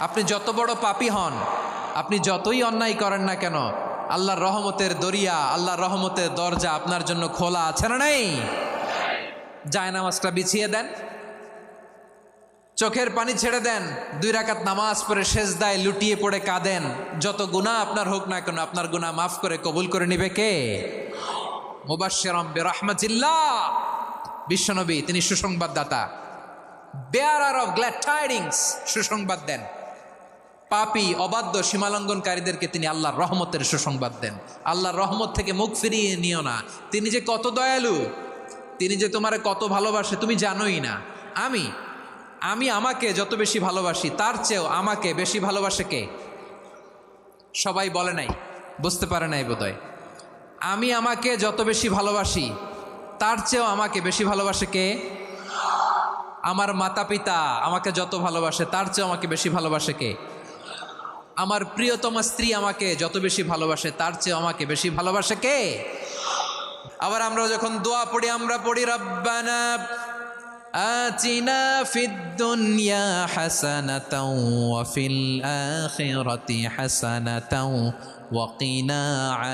আপনি যত বড় পাপী হন, আপনি যতই অন্যায় করেন না কেন, আল্লাহর রহমতের দরিয়া, আল্লাহর রহমতের দরজা আপনার জন্য খোলা আছে না নেই? জায়নামাজটা বিছিয়ে দেন, চোখের পানি ছেড়ে দেন, 2 রাকাত নামাজ পড়ে সেজদায় লুটিয়ে পড়ে কাঁদেন। যত গুনাহ আপনার হোক না কেন, আপনার গুনাহ মাফ করে কবুল করে নিবে কে? মুবাশশিরাম বিরহমাতিল্লাহ, বিশ্বনবী তিনি সুসংবাদদাতা, বেয়ারার অফ গ্ল্যাড টাইডিংস, সুসংবাদ দেন। পাপী অবাধ্য সীমালঙ্ঘনকারীদেরকে তিনি আল্লাহর রহমতের সুসংবাদ দেন। আল্লাহর রহমত থেকে মুখ ফিরিয়ে নিও না। তিনি যে কত দয়ালু, তিনি যে তোমারে কত ভালোবাসে তুমি জানোই না। আমি আমাকে যত বেশি ভালোবাসি তার চেয়েও আমাকে বেশি ভালোবাসে কে? সবাই বলে নাই, বুঝতে পারে নাই বোধহয়। আমি আমাকে যত বেশি ভালোবাসি তার চেয়েও আমাকে বেশি ভালোবাসে কে? আমার মাতা পিতা আমাকে যত ভালোবাসে তার চেয়েও আমাকে বেশি ভালোবাসে কে? আমার প্রিয়তমা স্ত্রী আমাকে যত বেশি ভালোবাসে তার চেয়েও আমাকে বেশি ভালোবাসে কে? আবার আমরা যখন দোয়া পড়ি, আমরা পড়ি রব্বানা আতিনা ফিদ দুনিয়া হাসানাতাও ওয়া ফিল আখিরাতি হাসানাতাও ওয়া কিনা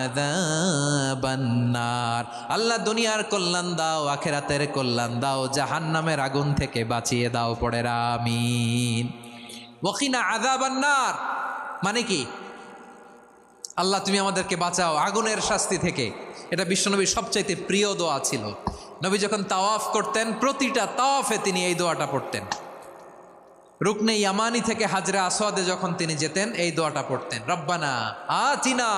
আযাবান নার। আল্লাহ দুনিয়ার কল্যাণ দাও, আখিরাতের কল্যাণ দাও, জাহান্নামের আগুন থেকে বাঁচিয়ে দাও। পড়ে আমিন। ওয়া কিনা আযাবান নার মানে কি? আল্লাহ তুমি আমাদেরকে বাঁচাও আগুনের শাস্তি থেকে। এটা বিশ্বনবীর সবচাইতে প্রিয় দোয়া ছিল। নবী যখন তাওয়াফ করতেন, প্রতিটা তাওয়াফে তিনি এই দোয়াটা পড়তেন। রুকনে ইয়ামানি থেকে হাজরে আসওয়াদে যখন তিনি যেতেন, এই দোয়াটা পড়তেন, রব্বানা আতিনা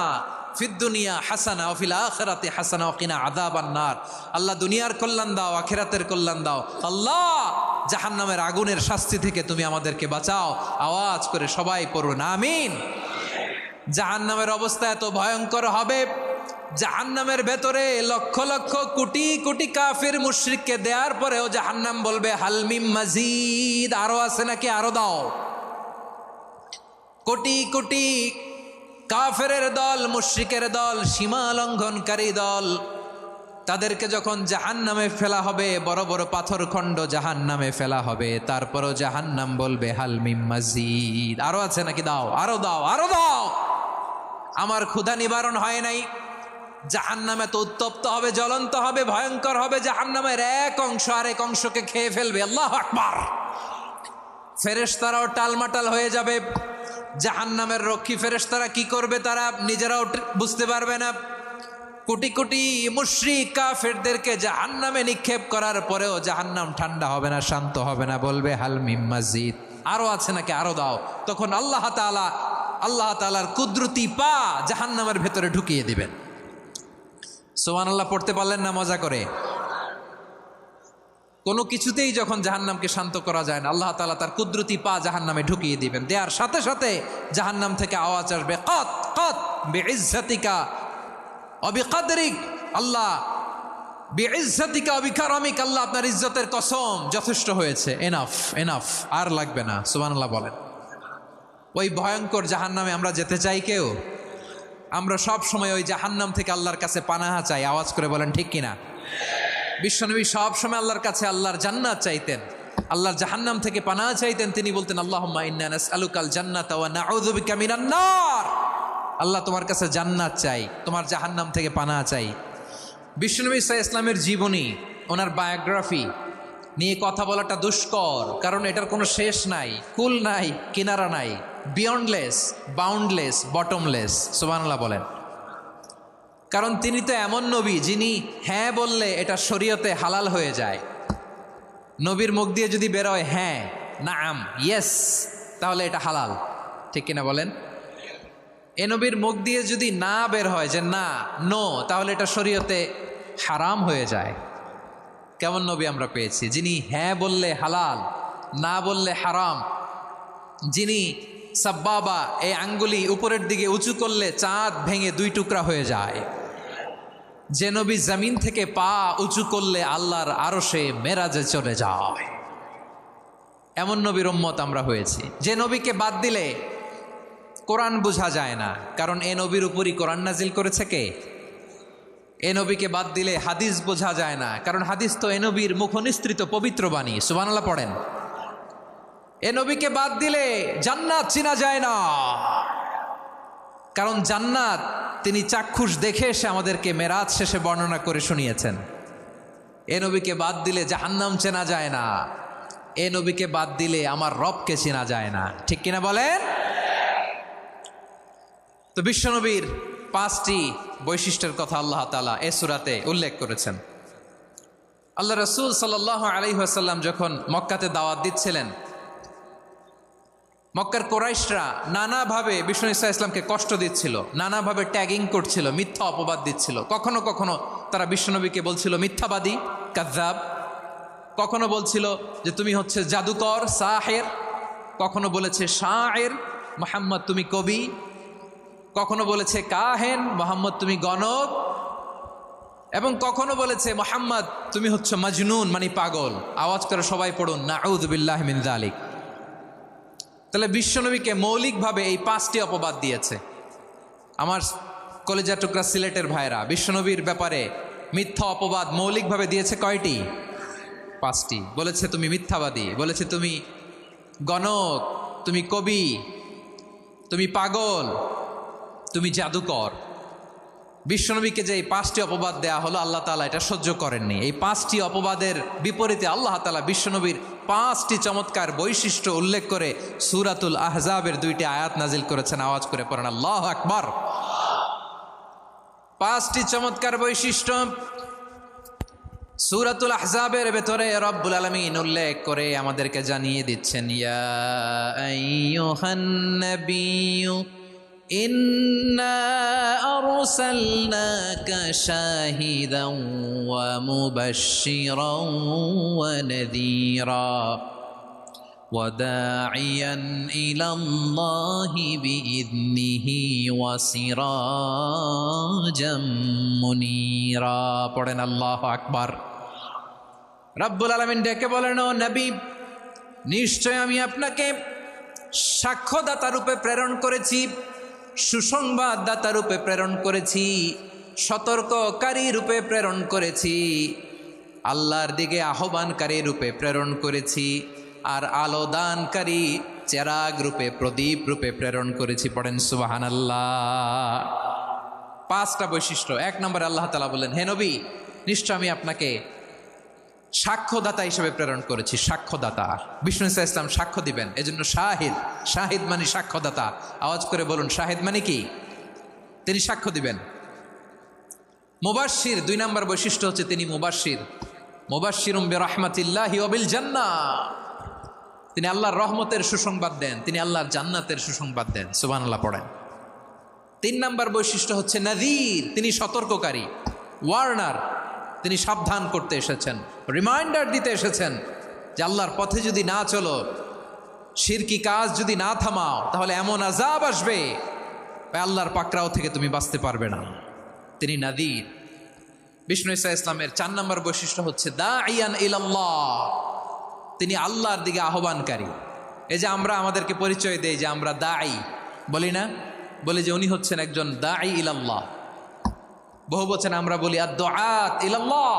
ফিদ দুনিয়া হাসানা ওয়া ফিল আখিরাতি হাসানা ওয়া কিনা আযাবান নার। আল্লাহ দুনিয়ার কল্যাণ দাও, আখিরাতের কল্যাণ দাও। আল্লাহ জাহান্নামের আগুনের শাস্তি থেকে তুমি আমাদেরকে বাঁচাও। আওয়াজ করে সবাই পড়ুন আমিন। জাহান্নামের অবস্থা এত ভয়ঙ্কর হবে, জাহান্নামের ভেতরে লক্ষ লক্ষ কোটি কোটি কাফির মুশরিককে দেওয়ার পরেও জাহান্নাম বলবে হালমিম মাজিদ, আরো আছে নাকি, আরো দাও। কোটি কোটি কাফেরের দল, মুশরিকের দল, সীমা লঙ্ঘনকারী দল, তাদেরকে যখন জাহান্নামে ফেলা হবে, বড় বড় পাথরখণ্ড জাহান্নামে ফেলা হবে, তারপরও জাহান্নাম বলবে হালমিম মাজিদ, আরো আছে নাকি, দাও, আরো দাও, আরো দাও। আমার ক্ষুধা নিবারণ হয় নাই। জাহান্নামে তো উত্তপ্ত হবে, জ্বলন্ত হবে, ভয়ঙ্কর হবে। জাহান্নামের এক অংশ আরেক অংশকে খেয়ে ফেলবে। আল্লাহু আকবার। ফেরেশতারাও টালমাটাল হয়ে যাবে। জাহান্নামের রক্ষী ফেরেশতারা কি করবে তারা নিজেরাও বুঝতে পারবে না। কোটি কোটি মুশরিক কাফেরদেরকে জাহান্নামে নিক্ষেপ করার পরেও জাহান্নাম ঠান্ডা হবে না, শান্ত হবে না, বলবে হাল মিম মাজিদ, আরো আছে নাকি, আরো দাও। তখন আল্লাহ তাআলার কুদরতি পা জাহান্নামের ভেতরে ঢুকিয়ে দিবেন। সুবহানাল্লাহ পড়তে পারলেন না মজা করে? কোনো কিছুতেই যখন জাহান্নামকে শান্ত করা যায় না, আল্লাহ তাআলা তার কুদরতি পা জাহান্নামে ঢুকিয়ে দিবেন। দেওয়ার সাথে সাথে জাহান্নাম থেকে আওয়াজ আসবে, কত কত বিইজ্জাতিকা ওয়া বিকদরিক, আল্লাহ বিইজ্জাতিকা ওয়া বিকারামিক, আল্লাহ আপনার ইজ্জতের কসম, যথেষ্ট হয়েছে, এনাফ এনাফ, আর লাগবে না। সুবহানাল্লাহ বলেন। ওই ভয়ঙ্কর জাহান্নামে আমরা যেতে চাই কেউ? আমরা সব সময় ওই জাহান্নাম থেকে আল্লাহর কাছে পানাহা চাই। আওয়াজ করে বলেন ঠিক কিনা? বিশ্বনবী সব সময় আল্লাহর কাছে আল্লাহর জান্নাত চাইতেন, আল্লাহর জাহান্নাম থেকে পানাহা চাইতেন। তিনি বলতেন আল্লাহুম্মা ইন্না নাসআলুকাল জান্নাতা ওয়া নাউযু বিকা মিনান নার। আল্লাহ তোমার কাছে জান্নাত চাই, তোমার জাহান্নাম থেকে পানাহা চাই। বিশ্বনবী সাল্লাল্লাহু আলাইহি ইসলামের জীবনী, ওনার বায়োগ্রাফি নিয়ে কথা বলাটা দুষ্কর, কারণ এটার কোনো শেষ নাই, কুল নাই, কিনারা নাই, বিয়ন্ডলেস, বাউন্ডলেস, বটমলেস। সুবহানাল্লাহ বলেন। কারণ তিনি তো এমন নবী যিনি হ্যাঁ বললে এটা শরীয়তে হালাল হয়ে যায়। নবীর মুখ দিয়ে যদি বেরোয় হ্যাঁ, নাম, ইয়েস, তাহলে এটা হালাল, ঠিক কিনা বলেন? এ নবীর মুখ দিয়ে যদি না বের হয় যে না, নো, তাহলে এটা শরীয়তে হারাম হয়ে যায়। কেমন নবী আমরা পেয়েছি, যিনি হ্যাঁ বললে হালাল, না বললে হারাম, যিনি সাব্বাবা, এই আঙ্গুলি উপরের দিকে উঁচু করলে চাঁদ ভেঙে 2 টুকরা হয়ে যায়, যে নবী জমিন থেকে পা উঁচু করলে আল্লাহর আরশে মেরাজে চলে যায়, এমন নবীর উম্মত আমরা হয়েছি। যে নবীকে বাদ দিলে কোরআন বোঝা যায় না, কারণ এ নবীর উপরই কোরআন নাজিল করেছে কে? এ নবীকে বাদ দিলে হাদিস বোঝা যায় না, কারণ হাদিস তো এ নবীর মুখনিসৃত পবিত্র বাণী। সুবহানাল্লাহ পড়েন। এ নবীকে বাদ দিলে জান্নাত চিনা যায় না, কারণ জান্নাত তিনি চাক্ষুষ দেখে এসে আমাদেরকে মেরাজ শেষে বর্ণনা করে শুনিয়েছেন। এ নবীকে বাদ দিলে জাহান্নাম চেনা যায় না, এ নবীকে বাদ দিলে আমার রবকে চেনা যায় না। ঠিক কিনা বলেন? তো বিশ্বনবীর 5টি বৈশিষ্ট্যের কথা আল্লাহ তাআলা এ সূরাতে উল্লেখ করেছেন। আল্লাহ রাসূল সাল্লাল্লাহু আলাইহি ওয়াসাল্লাম যখন মক্কাতে দাওয়াত দিচ্ছিলেন, মক্কার কোরাইশরা নানাভাবে বিষ্ণু ঈসা ইসলামকে কষ্ট দিচ্ছিল, নানাভাবে ট্যাগিং করছিল, মিথ্যা অপবাদ দিচ্ছিল। কখনো কখনো তারা বিশ্বনবীকে বলছিল মিথ্যাবাদী, কাযযাব। কখনো বলছিল যে তুমি হচ্ছে জাদুকর, সাহের। কখনো বলেছে শায়ের, মুহাম্মদ তুমি কবি। কখনো বলেছে কাহেন, মুহাম্মদ তুমি গণক। এবং কখনো বলেছে মুহাম্মদ তুমি হচ্ছে মাজনুন, মানে পাগল। আওয়াজ করে সবাই পড়ুন নাউযু বিল্লাহি মিন যালিক। তাহলে বিশ্বনবীকে মৌলিকভাবে এই 5টি অপবাদ দিয়েছে। আমার কলেজা টুকরা সিলেটের ভাইরা, বিশ্বনবীর ব্যাপারে মিথ্যা অপবাদ মৌলিকভাবে দিয়েছে কয়টি? 5টি। বলেছে তুমি মিথ্যাবাদী, বলেছে তুমি গণক, তুমি কবি, তুমি পাগল, তুমি জাদুকর। বিশ্বনবীকে যে এই 5টি অপবাদ দেয়া হলো, আল্লাহ তাআলা এটা সহ্য করেননি। এই 5টি অপবাদের বিপরীতে আল্লাহ তাআলা বিশ্বনবীর 5টি চমৎকার বৈশিষ্ট্য উল্লেখ করে সূরাতুল আহজাবের 2টি আয়াত নাজিল করেছেন। আওয়াজ করে পড়েন আল্লাহু আকবার। 5টি চমৎকার বৈশিষ্ট্য সূরাতুল আহজাবের ভেতরে রব্বুল আলামিন উল্লেখ করে আমাদেরকে জানিয়ে দিচ্ছেন, ইয়া আইয়ুহান নাবিয়্যু ইন্না আরসালনাকা শাহিদান ওয়া মুবাশশিরান ওয়া নাযীরা ওয়া দাঈয়ান ইলাল্লাহি বিইذনিহি ওয়া সিরাজাম মুনীরা। পড়েন আল্লাহু আকবার। রব্বুল আলামিন ডেকে বলেন, ও নবী, নিশ্চয় আমি আপনাকে সাক্ষ্যদাতা রূপে প্রেরণ করেছি, সুসংবাদদাতা রূপে প্রেরণ করেছি, সতর্ককারী রূপে প্রেরণ করেছি, আল্লাহর দিকে আহ্বানকারী রূপে প্রেরণ করেছি, আর আলো দানকারী চেরাগ রূপে, প্রদীপ রূপে প্রেরণ করেছি। পড়েন সুবহানাল্লাহ। 5টা বৈশিষ্ট্য। 1 নম্বরে আল্লাহ তাআলা বলেন, হে নবী, নিশ্চয় আমি আপনাকে সাক্ষ্যদাতা হিসেবে প্রেরণ করেছি। সাক্ষ্যদাতা, বিষ্ণু ঈসা ইসলাম সাক্ষ্য দিবেন, এজন্য শাহিদ। শাহিদ মানে সাক্ষ্যদাতা। আওয়াজ করে বলুন, শাহিদ মানে কি? তিনি সাক্ষ্য দিবেন। মুবাশশির, 2 নম্বর বৈশিষ্ট্য হচ্ছে তিনি মুবাশশির। মুবাশশিরুম বিরহমাতিল্লাহি ওয়া বিল জান্নাহ। তিনি আল্লাহর রহমতের সুসংবাদ দেন, তিনি আল্লাহর জান্নাতের সুসংবাদ দেন। সুবহানাল্লাহ পড়েন। 3 নম্বর বৈশিষ্ট্য হচ্ছে নাযীর, তিনি সতর্ককারী, ওয়ার্নার। তিনি সাবধান করতে এসেছেন, রিমাইন্ডার দিতে এসেছেন যে আল্লাহর পথে যদি না চলো, শিরকি কাজ যদি না থামাও, তাহলে এমন আযাব আসবে আল্লাহর পাকড়াও থেকে তুমি বাঁচতে পারবে না। তিনি নাযীর। বিষ্ণু ঈসা ইসলামের 4 নম্বর বৈশিষ্ট্য হচ্ছে দাঈয়ান ইলাল্লাহ, তিনি আল্লাহর দিকে আহ্বানকারী। এই যে আমরা আমাদেরকে পরিচয় দেই যে আমরা দাঈ, বলি না? বলি যে উনি হচ্ছেন একজন দাঈ ইলাল্লাহ। বহু বচনে আমরা বলি আদ-দুআত ইলাল্লাহ।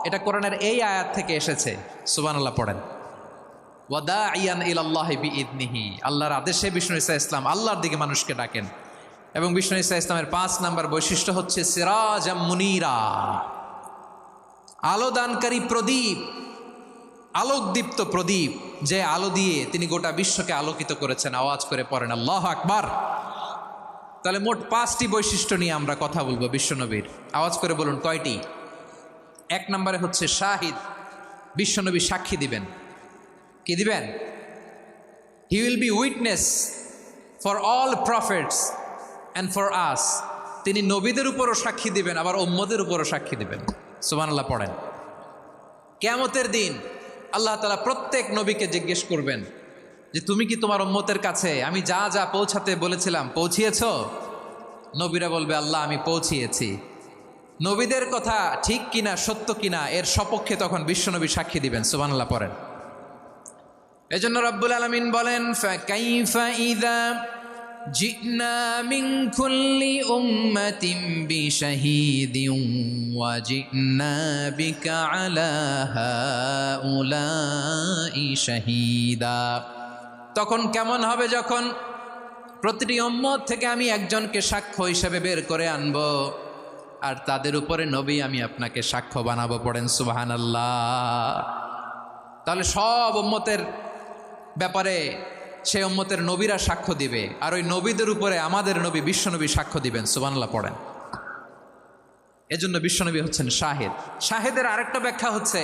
এটা কোরআনের এই আয়াত থেকে এসেছে। সুবহানাল্লাহ পড়েন। ওয়া দাঈয়ান ইলাল্লাহি বিইذনিহি, আল্লাহর আদেশে বিষ্ণু ঈসা ইসলাম আল্লাহর দিকে মানুষকে ডাকেন। এবং বিষ্ণু ঈসা ইসলামের 5 নম্বর বৈশিষ্ট্য হচ্ছে সিরাজাম মুনীরা, আলো দানকারী প্রদীপ, আলোকদীপ্ত প্রদীপ, যে আলো দিয়ে তিনি গোটা বিশ্বকে আলোকিত করেছেন। আওয়াজ করে পড়েন আল্লাহু আকবার। তাহলে মোট 5টি বৈশিষ্ট্য নিয়ে আমরা কথা বলবো বিশ্বনবীর। আওয়াজ করে বলুন কয়টি? 1 নম্বরে হচ্ছে শাহিদ, বিশ্বনবী সাক্ষী দিবেন। কি দিবেন? He will be witness for all prophets and for us. তিনি নবীদের উপরও সাক্ষী দিবেন, আবার উম্মতের উপরও সাক্ষী দিবেন। সুবহানাল্লাহ পড়েন। কিয়ামতের দিন আল্লাহ তাআলা প্রত্যেক নবীকে জিজ্ঞেস করবেন যে তুমি কি তোমার উম্মতের কাছে আমি যা যা পৌঁছাতে বলেছিলাম পৌঁছিয়েছ? নবীরা বলবে আল্লাহ আমি পৌঁছিয়েছি। নবীদের কথা ঠিক কিনা, সত্য কিনা, এর সপক্ষে তখন বিশ্বনবী সাক্ষী দিবেন। সুবহানাল্লাহ পড়েন। এজন্য রব্বুল আলামিন বলেন, ফাকাইফা ইযা জিনা মিন কুল্লি উম্মাতিন বিশাহীদিন ওয়া জিনা বিকা আলা হাউলাই শাহীদা। তখন কেমন হবে যখন প্রতিটি উম্মত থেকে আমি একজনকে সাক্ষ্য হিসেবে বের করে আনবো, আর তাদের উপরে নবী আমি আপনাকে সাক্ষ্য বানাবো। পড়েন সুবহানাল্লাহ। তাহলে সব উম্মতের ব্যাপারে সেই উম্মতের নবীরা সাক্ষ্য দিবে, আর ওই নবীদের উপরে আমাদের নবী বিশ্বনবী সাক্ষ্য দিবেন। সুবহানাল্লাহ পড়েন। এজন্য বিশ্বনবী হচ্ছেন শাহেদ। শাহেদের আরেকটা ব্যাখ্যা হচ্ছে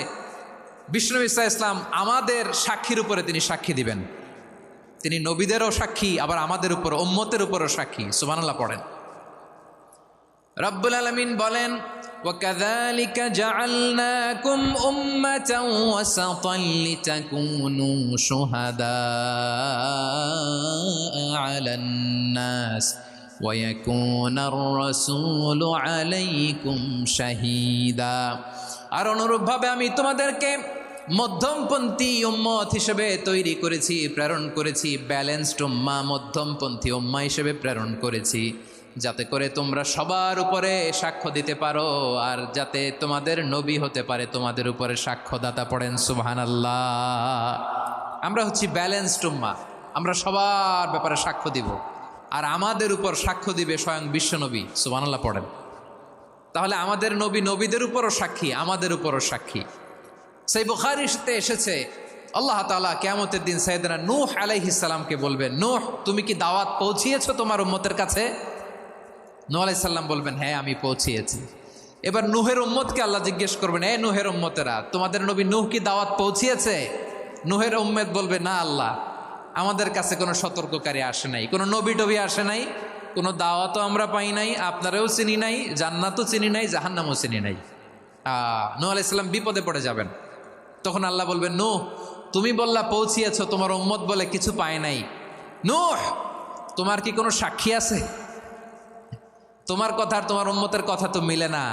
বিশ্বনবী সাল্লাল্লাহু আলাইহি ওয়াসাল্লাম আমাদের সাক্ষীর উপরে তিনি সাক্ষী দিবেন। তিনি নবীদেরও সাক্ষী, আবার আমাদের উপর উম্মতের উপরও সাক্ষী। সুবহানাল্লাহ পড়েন। রব্বুল আলামিন বলেন, وَكَذَلِكَ جَعَلْنَاكُمْ أُمَّةً وَسَطًا لِتَكُونُوا شُهَدَاءَ عَلَى النَّاسِ وَيَكُونَ الرَّسُولُ عَلَيْكُمْ شَهِيدًا। আর অনুরূপভাবে আমি তোমাদেরকে মধ্যমপন্থী উম্মত হিসেবে তৈরি করেছি, প্রেরণ করেছি। ব্যালেন্সড উম্মাহ, মধ্যমপন্থী উম্মাহ হিসেবে প্রেরণ করেছি, যাতে করে তোমরা সবার উপরে সাক্ষ্য দিতে পারো, আর যাতে তোমাদের নবী হতে পারে তোমাদের উপরে সাক্ষ্যদাতা। পড়েন সুবহানাল্লাহ। আমরা হচ্ছি ব্যালেন্সড উম্মাহ, আমরা সবার ব্যাপারে সাক্ষ্য দিব, আর আমাদের উপর সাক্ষ্য দিবে স্বয়ং বিশ্বনবী। সুবহানাল্লাহ পড়েন। তাহলে আমাদের নবী নবীদের উপরও সাক্ষী, আমাদের উপরও সাক্ষী। সেই বুখারীতে এসেছে আল্লাহ তাআলা কিয়ামতের দিন সাইয়েদনা নূহ আলাইহিস সালামকে বলবেন, নূহ তুমি কি দাওয়াত পৌঁছিয়েছো তোমার উম্মতের কাছে? নূহ আলাইহিস সালাম বলবেন, হ্যাঁ আমি পৌঁছিয়েছি। এবার নূহের উম্মতকে আল্লাহ জিজ্ঞেস করবেন, এ নূহের উম্মতেরা, তোমাদের নবী নূহ কি দাওয়াত পৌঁছিয়েছে? নূহের উম্মত বলবে, না আল্লাহ, আমাদের কাছে কোনো সতর্ককারী আসে নাই, কোনো নবী টবি আসে নাই, কোনো দাওয়াতও আমরা পাই নাই, আপনারাও চিনি নাই, জান্নাতও চিনি নাই, জাহান্নামও চিনি নাই। নূহ আলাইহিস সালাম বিপদে পড়ে যাবেন। তখন আল্লাহ বলবেন, নূহ তুমি বললা পৌঁছিয়েছ, তোমার উম্মত বলে কিছু পায় নাই। নূহ তোমার কি কোনো সাক্ষী আছে? তোমার কথা আর তোমার উম্মতের কথা তো মিলে না।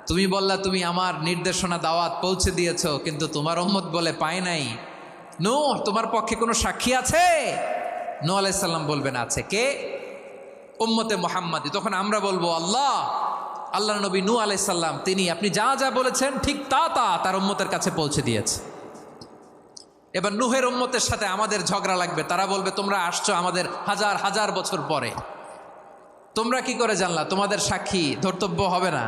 তুমি বললা তুমি আমার নির্দেশনা দাওয়াত পৌঁছে দিয়েছ, কিন্তু তোমার উম্মত বলে পায় নাই। নূহ তোমার পক্ষে কোনো সাক্ষী আছে? নূহ আলাইহিস সালাম বলবেন, আছে। কে? উম্মতে মুহাম্মাদি। তখন আমরা বলবো, আল্লাহ নবী নূহ আলাইহিস সালাম তিনি আপনি যা যা বলেছেন ঠিক তা তার উম্মতের কাছে পৌঁছে দিয়েছে। এবার নূহের উম্মতের সাথে আমাদের ঝগড়া লাগবে। তারা বলবে, তোমরা আসছো আমাদের হাজার হাজার বছর পরে, তোমরা কি করে জানলা? তোমাদের সাক্ষী ধর্তব্য হবে না।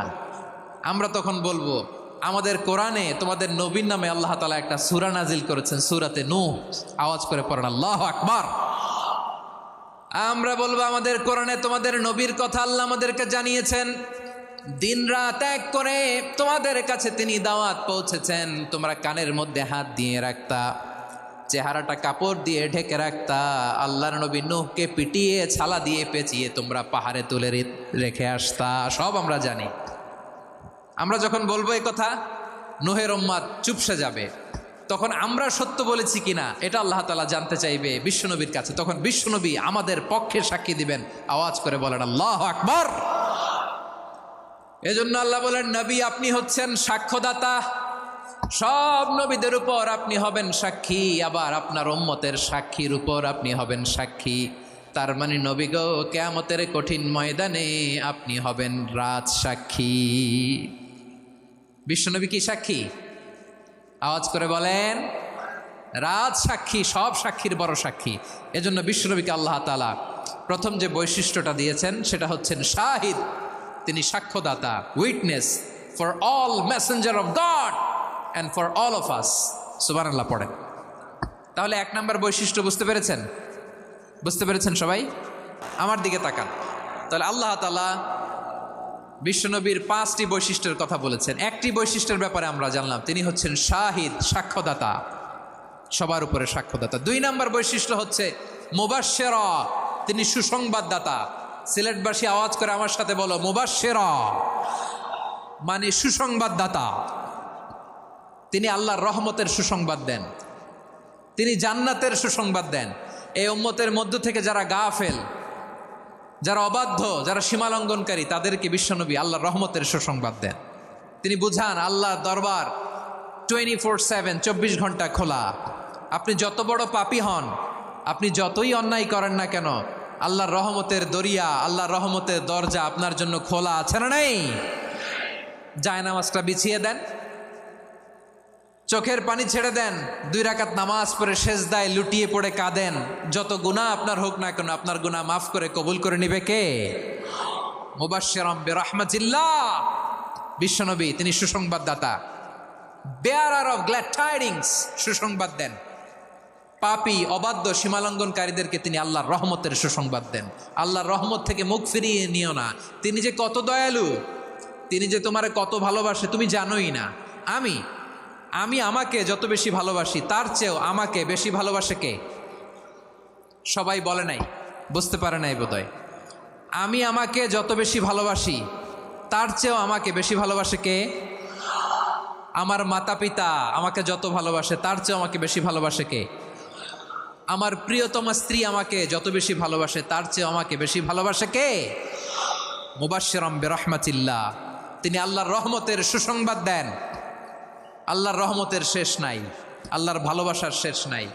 আমরা তখন বলবো, আমাদের কোরআনে তোমাদের নবীর নামে আল্লাহ তাআলা একটা সূরা নাজিল করেছেন, সূরাতে নূহ। আওয়াজ করে পড়েন আল্লাহু আকবার। আমরা বলবো, আমাদের কোরআনে তোমাদের নবীর কথা আল্লাহ আমাদেরকে জানিয়েছেন, দিন রাত এক করে তোমাদের কাছে তিনি দাওয়াত পৌঁছেছেন। তোমরা কানের মধ্যে হাত দিয়ে রাখতা, চেহারাটা কাপড় দিয়ে ঢেকে রাখতা, আল্লাহর নবী নূহকে পিটিয়ে ছালা দিয়ে পেঁচিয়ে তোমরা পাহাড়ে তুলে রেখে আসতা। সব আমরা জানি। আমরা যখন বলবো এই কথা, নূহের উম্মত চুপসে যাবে। তখন আমরা সত্য বলেছি কিনা এটা আল্লাহ তাআলা জানতে চাইবে বিশ্বনবীর কাছে। তখন বিশ্বনবী আমাদের পক্ষে সাক্ষী দিবেন। আওয়াজ করে বলেন আল্লাহু আকবার। এজন্য আল্লাহ বলেন, নবী আপনি হচ্ছেন সাক্ষ্যদাতা, সব নবীদের উপর আপনি হবেন সাক্ষী, আবার আপনার উম্মতের সাক্ষীর উপর আপনি হবেন সাক্ষী। তার মানে নবী গো, কিয়ামতের কঠিন ময়দানে আপনি হবেন রাজ সাক্ষী। বিশ্বনবী কি সাক্ষী? আওয়াজ করে বলেন, রাজ সাক্ষী, সব সাক্ষীর বড় সাক্ষী। এজন্য বিশ্বনবীকে আল্লাহ তাআলা প্রথম যে বৈশিষ্ট্যটা দিয়েছেন সেটা হচ্ছেন শাহিদ। তিনি সাক্ষ্যদাতা, witness for all messenger of God and for all of us. সুবহানাল্লাহ পড়েন। তাহলে এক নাম্বার বৈশিষ্ট্য বুঝতে পেরেছেন? বুঝতে পেরেছেন সবাই? আমার দিকে তাকান। তাহলে আল্লাহ তাআলা বিশ্বনবীর 5টি বৈশিষ্ট্যের কথা বলেছেন। একটি বৈশিষ্ট্যের ব্যাপারে আমরা জানলাম, তিনি হচ্ছেন শাহিদ, সাক্ষ্যদাতা, সবার উপরে সাক্ষ্যদাতা। 2 নাম্বার বৈশিষ্ট্য হচ্ছে মুবাশশিরা, তিনি সুসংবাদদাতা। সিলেটবাসী আওয়াজ করে আমার সাথে বলো, মুবাশশিরা মানে সুসংবাদদাতা। তিনি আল্লাহর রহমতের সুসংবাদ দেন, তিনি জান্নাতের সুসংবাদ দেন। এই উম্মতের মধ্য থেকে যারা গাফেল, যারা অবাধ্য, যারা সীমালঙ্ঘনকারী, তাদেরকে বিশ্বনবী আল্লাহর রহমতের সুসংবাদ দেন। তিনি বুঝান আল্লাহর দরবার 24/7, 24 ঘন্টা খোলা। আপনি যত বড় পাপী হন, আপনি যতই অন্যায় করেন না কেন, আল্লাহর রহমতের দরিয়া, আল্লাহর রহমতের দরজা আপনার জন্য খোলা আছে না নেই? জায়নামাজটা বিছিয়ে দেন, চোখের পানি ছেড়ে দেন, 2 রাকাত নামাজ পড়ে সেজদায় লুটিয়ে পড়ে কাঁদেন, যত গুনাহ আপনার হোক না কেন আপনার গুনাহ মাফ করে কবুল করে নিবে কে? মুবাশশিরাম বিরহমাতিল্লাহ, বিশ্বনবী তিনি সুসংবাদদাতা, বেয়ারার অফ গ্ল্যাড টাইডিংস, সুসংবাদ দেন। পাপী অবাধ্য সীমালঙ্ঘনকারীদেরকে তিনি আল্লাহর রহমতের সুসংবাদ দেন। আল্লাহর রহমত থেকে মুখ ফিরিয়ে নিও না। তিনি যে কত দয়ালু, তিনি যে তোমারে কত ভালোবাসে তুমি জানোই না। আমি আমাকে যত বেশি ভালোবাসি তার চেয়েও আমাকে বেশি ভালোবাসে কে? সবাই বলে নাই, বুঝতে পারে নাই বোধহয়। আমি আমাকে যত বেশি ভালোবাসি তার চেয়েও আমাকে বেশি ভালোবাসে কে? আমার মাতা পিতা আমাকে যত ভালোবাসে তার চেয়েও আমাকে বেশি ভালোবাসে কে? আমার প্রিয়তমা স্ত্রী আমাকে যত বেশি ভালোবাসে তার চেয়েও আমাকে বেশি ভালোবাসে কে? মুবাশশিরাম বিরহমাতিল্লাহ, তিনি আল্লাহর রহমতের সুসংবাদ দেন। আল্লাহর রহমতের শেষ নাই, আল্লাহর ভালোবাসার শেষ নাই।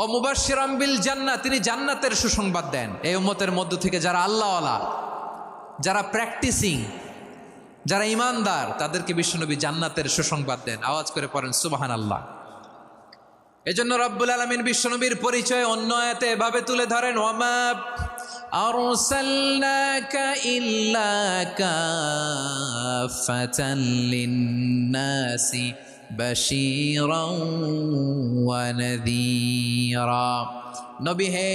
ও মুবাশশিরাম বিল জান্নাহ, তিনি জান্নাতের সুসংবাদ দেন। এই উম্মতের মধ্য থেকে যারা আল্লাহওয়ালা, যারা প্র্যাকটিসিং, যারা ইমানদার, তাদেরকে বিশ্বনবী জান্নাতের সুসংবাদ দেন। আওয়াজ করে পড়েন সুবহানাল্লাহ। এজন্য রব্বুল আলামিন বিশ্বনবীর পরিচয় অন্য আয়াতে এভাবে তুলে ধরেন, ওয়ামা আরসালনাকা ইল্লা কাফাতান লিন্নাসি বাশীরাও ওয়া নাযীরা। নবী হে,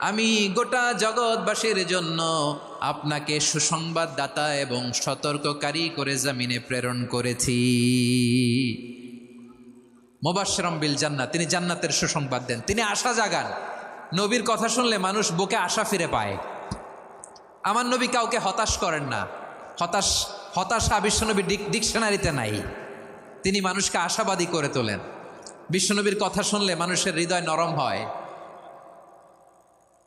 আমি গোটা জগৎবাসীর জন্য আপনাকে সুসংবাদদাতা এবং সতর্ককারী করে জমিনে প্রেরণ করেছি। মুবাশশিরাম বিল জান্নাহ, তিনি জান্নাতের সুসংবাদ দেন, তিনি আশা জাগান। নবীর কথা শুনলে মানুষ বুকে আশা ফিরে পায়। আমার নবী কাউকে হতাশ করেন না। হতাশা বিশ্বনবীর ডিকশনারিতে নাই। তিনি মানুষকে আশাবাদী করে তোলেন। বিশ্বনবীর কথা শুনলে মানুষের হৃদয় নরম হয়,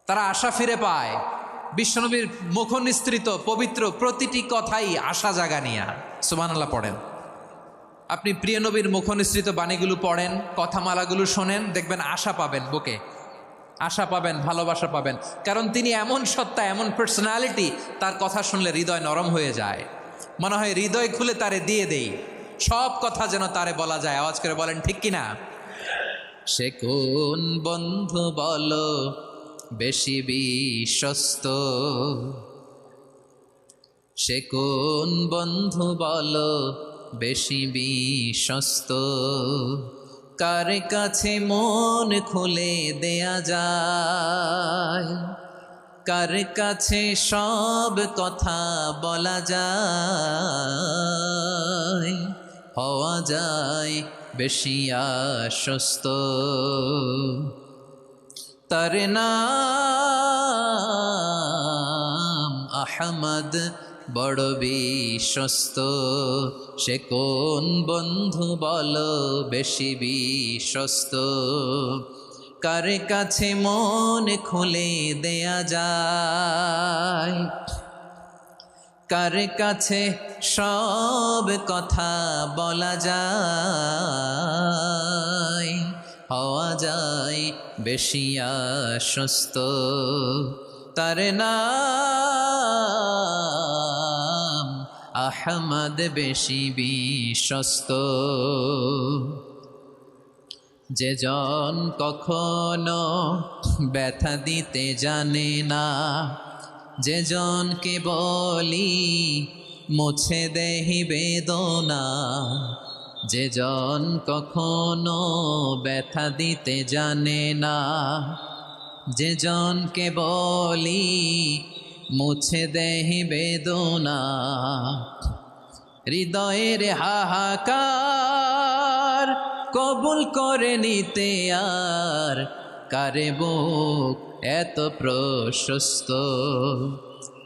তারা আশা ফিরে পায়। বিশ্বনবীর মুখ নিঃসৃত পবিত্র প্রতিটি কথাই আশা জাগানিয়া। সুবহানাল্লাহ পড়েন। আপনি প্রিয় নবীর মুখ নিঃসৃত বাণীগুলো পড়েন, কথামালাগুলো শোনেন, দেখবেন আশা পাবেন, বুকে আশা পাবেন, ভালোবাসা পাবেন। কারণ তিনি এমন সত্তা, এমন পার্সোনালিটি, তার কথা শুনলে হৃদয় নরম হয়ে যায়। মনে হয় হৃদয় খুলে তারে দিয়ে দেই, সব কথা যেন তারে বলা যায়। আওয়াজ করে বলেন ঠিক কিনা? সে কোন বন্ধু বলো বেশি বিশ্বস্ত, সে কোন বন্ধু বলো বেশি বিশ্বস্ত, কার কাছে মন খুলে দেয়া যায়, কার কাছে সব কথা বলা যায়, হওয়া যায় বেশি আশ্বস্ত। তার নাম আহমদ, বড় বিশ্বস্ত। সে কোন বন্ধু বলো বেশি বিশ্বস্ত, কার কাছে মন খুলে দেয়া যায়, কার কাছে সব কথা বলা যায়, হওয়া যায় বেশি আশ্বস্ত। তার নাম আহমদ, বেশি বিশ্বস্ত। যে জন কখনো ব্যথা দিতে জানে না, যে জনকে বলি মুছে দেহি বেদনা, যে জন কখনো ব্যথা দিতে জানে না, যে জনকে বলি মুছে দেহি বেদনা, হৃদয়ের হাহাকার কবুল করে নিতে আর কারে বুক এত প্রশস্ত।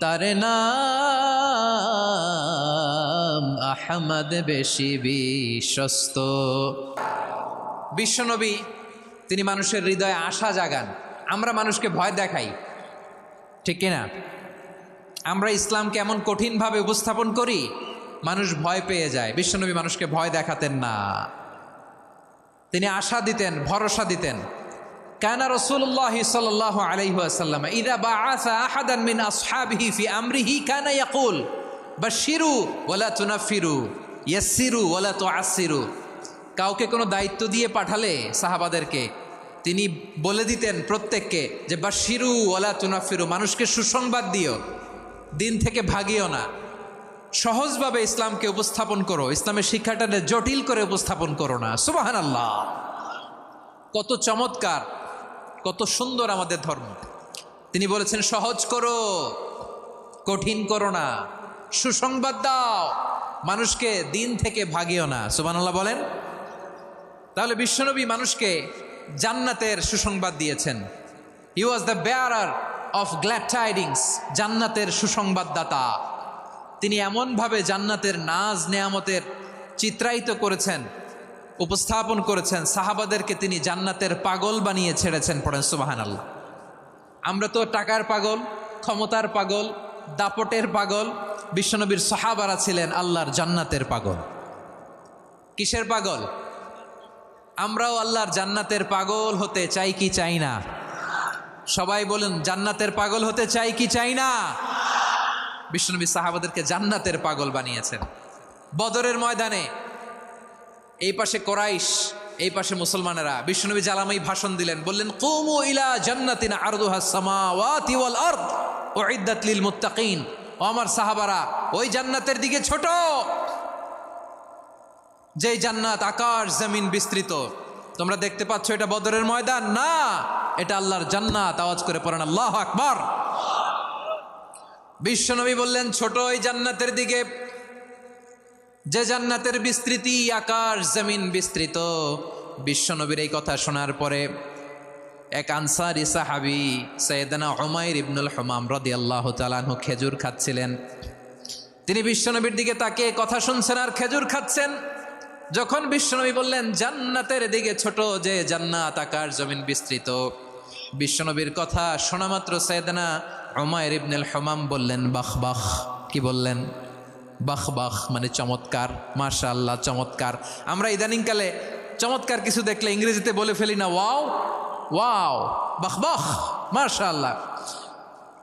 তার নাম আহমদ, বেশি বিশ্বস্ত। বিশ্বনবী তিনি মানুষের হৃদয়ে আশা জাগান। আমরা মানুষকে ভয় দেখাই, ঠিক কিনা? আমরা ইসলামকে এমন কঠিনভাবে উপস্থাপন করি, মানুষ ভয় পেয়ে যায়। বিশ্বনবী মানুষকে ভয় দেখাতেন না, তিনি আশা দিতেন, ভরসা দিতেন। কানা রাসূলুল্লাহ সাল্লাল্লাহু আলাইহি ওয়াসাল্লাম ইযা বাআসা আহাদান মিন আসহাবিহি ফি আমরিহি কানা ইয়াকুল বাশশিরু ওয়ালা তুনাফিরু, ইয়াসসিরু ওয়ালা তুআসসিরু। কাউকে কোনো দায়িত্ব দিয়ে পাঠালে সাহাবাদেরকে তিনি বলে দিতেন প্রত্যেককে যে বাশিরু ওয়ালা তুনাফিরু, মানুষকে সুসংবাদ দিও, দিন থেকে ভাগিও না, সহজভাবে ইসলামকে উপস্থাপন করো, ইসলামের শিক্ষাটাকে জটিল করে উপস্থাপন করো না। সুবহানাল্লাহ, কত চমৎকার, কত সুন্দর আমাদের ধর্ম। তিনি বলেছেন সহজ করো, কঠিন করো না, সুসংবাদ দাও, মানুষকে দিন থেকে ভাগিও না। সুবহানাল্লাহ বলেন। তাহলে বিশ্বনবী মানুষকে জান্নাতের সুসংবাদ দিয়েছেন। He was the bearer of glad tidings, জান্নাতের সুসংবাদদাতা। তিনি এমনভাবে জান্নাতের নাজ নেয়ামতের চিত্রায়িত করেছেন, উপস্থাপন করেছেন, সাহাবাদেরকে তিনি জান্নাতের পাগল বানিয়ে ছেড়েছেন। পড়েন সুবহানাল্লাহ। আমরা তো টাকার পাগল, ক্ষমতার পাগল, দাপটের পাগল। বিশ্বনবীর সাহাবারা ছিলেন আল্লাহর জান্নাতের পাগল। কিসের পাগল? আমরাও আল্লাহর জান্নাতের পাগল হতে চাই কি চাই না? সবাই বলুন, জান্নাতের পাগল হতে চাই কি চাই না? বিশ্বনবী সাহাবাদেরকে জান্নাতের পাগল বানিয়েছেন। বদরের ময়দানে এই পাশে কোরাইশ, এই পাশে মুসলমানেরা। বিশ্বনবী জালামাই ভাষণ দিলেন, বললেন কুমু ইলা জান্নাতিন আরদুহাস সামাওয়াতি ওয়াল আরদ উইদ্দাত লিল মুত্তাকিন। ও আমার সাহাবারা, ওই জান্নাতের দিকে ছোট, যেই জান্নাত আকাশ জমিন বিস্তৃত। তোমরা দেখতে পাচ্ছ এটা বদরের ময়দান না, এটা আল্লাহর জান্নাত। আওয়াজ করে পড়েন আল্লাহু আকবার। বিশ্বনবী বললেন ছোট ওই জান্নাতের দিকে, যে জান্নাতের বিস্তৃতি আকাশ জমিন বিস্তৃত। বিশ্বনবীর এই কথা শোনার পরে এক আনসারী সাহাবী সাইয়েদনা উমাইর ইবনুল হুমাম রাদিয়াল্লাহু তাআলা আনহু খেজুর খাচ্ছিলেন। তিনি বিশ্বনবীর দিকে তাকিয়ে কথা শুনছেন আর খেজুর খাচ্ছেন। যখন বিশ্বনবী বললেন জান্নাতের দিকে ছোট, যে জান্নাত আকাশ জমিন বিস্তৃত, বিশ্বনবীর কথা শোনা মাত্র সাইয়েদনা উমাইর ইবনুল হুমাম বললেন বাখ বাখ। কি বললেন? বাখ বাখ মানে চমৎকার, মাশাআল্লাহ চমৎকার। আমরা ইদানিংকালে চমৎকার কিছু দেখলে ইংরেজিতে বলে ফেলি না ওয়াও ওয়াও, বাখ বাখ, মাশাআল্লাহ।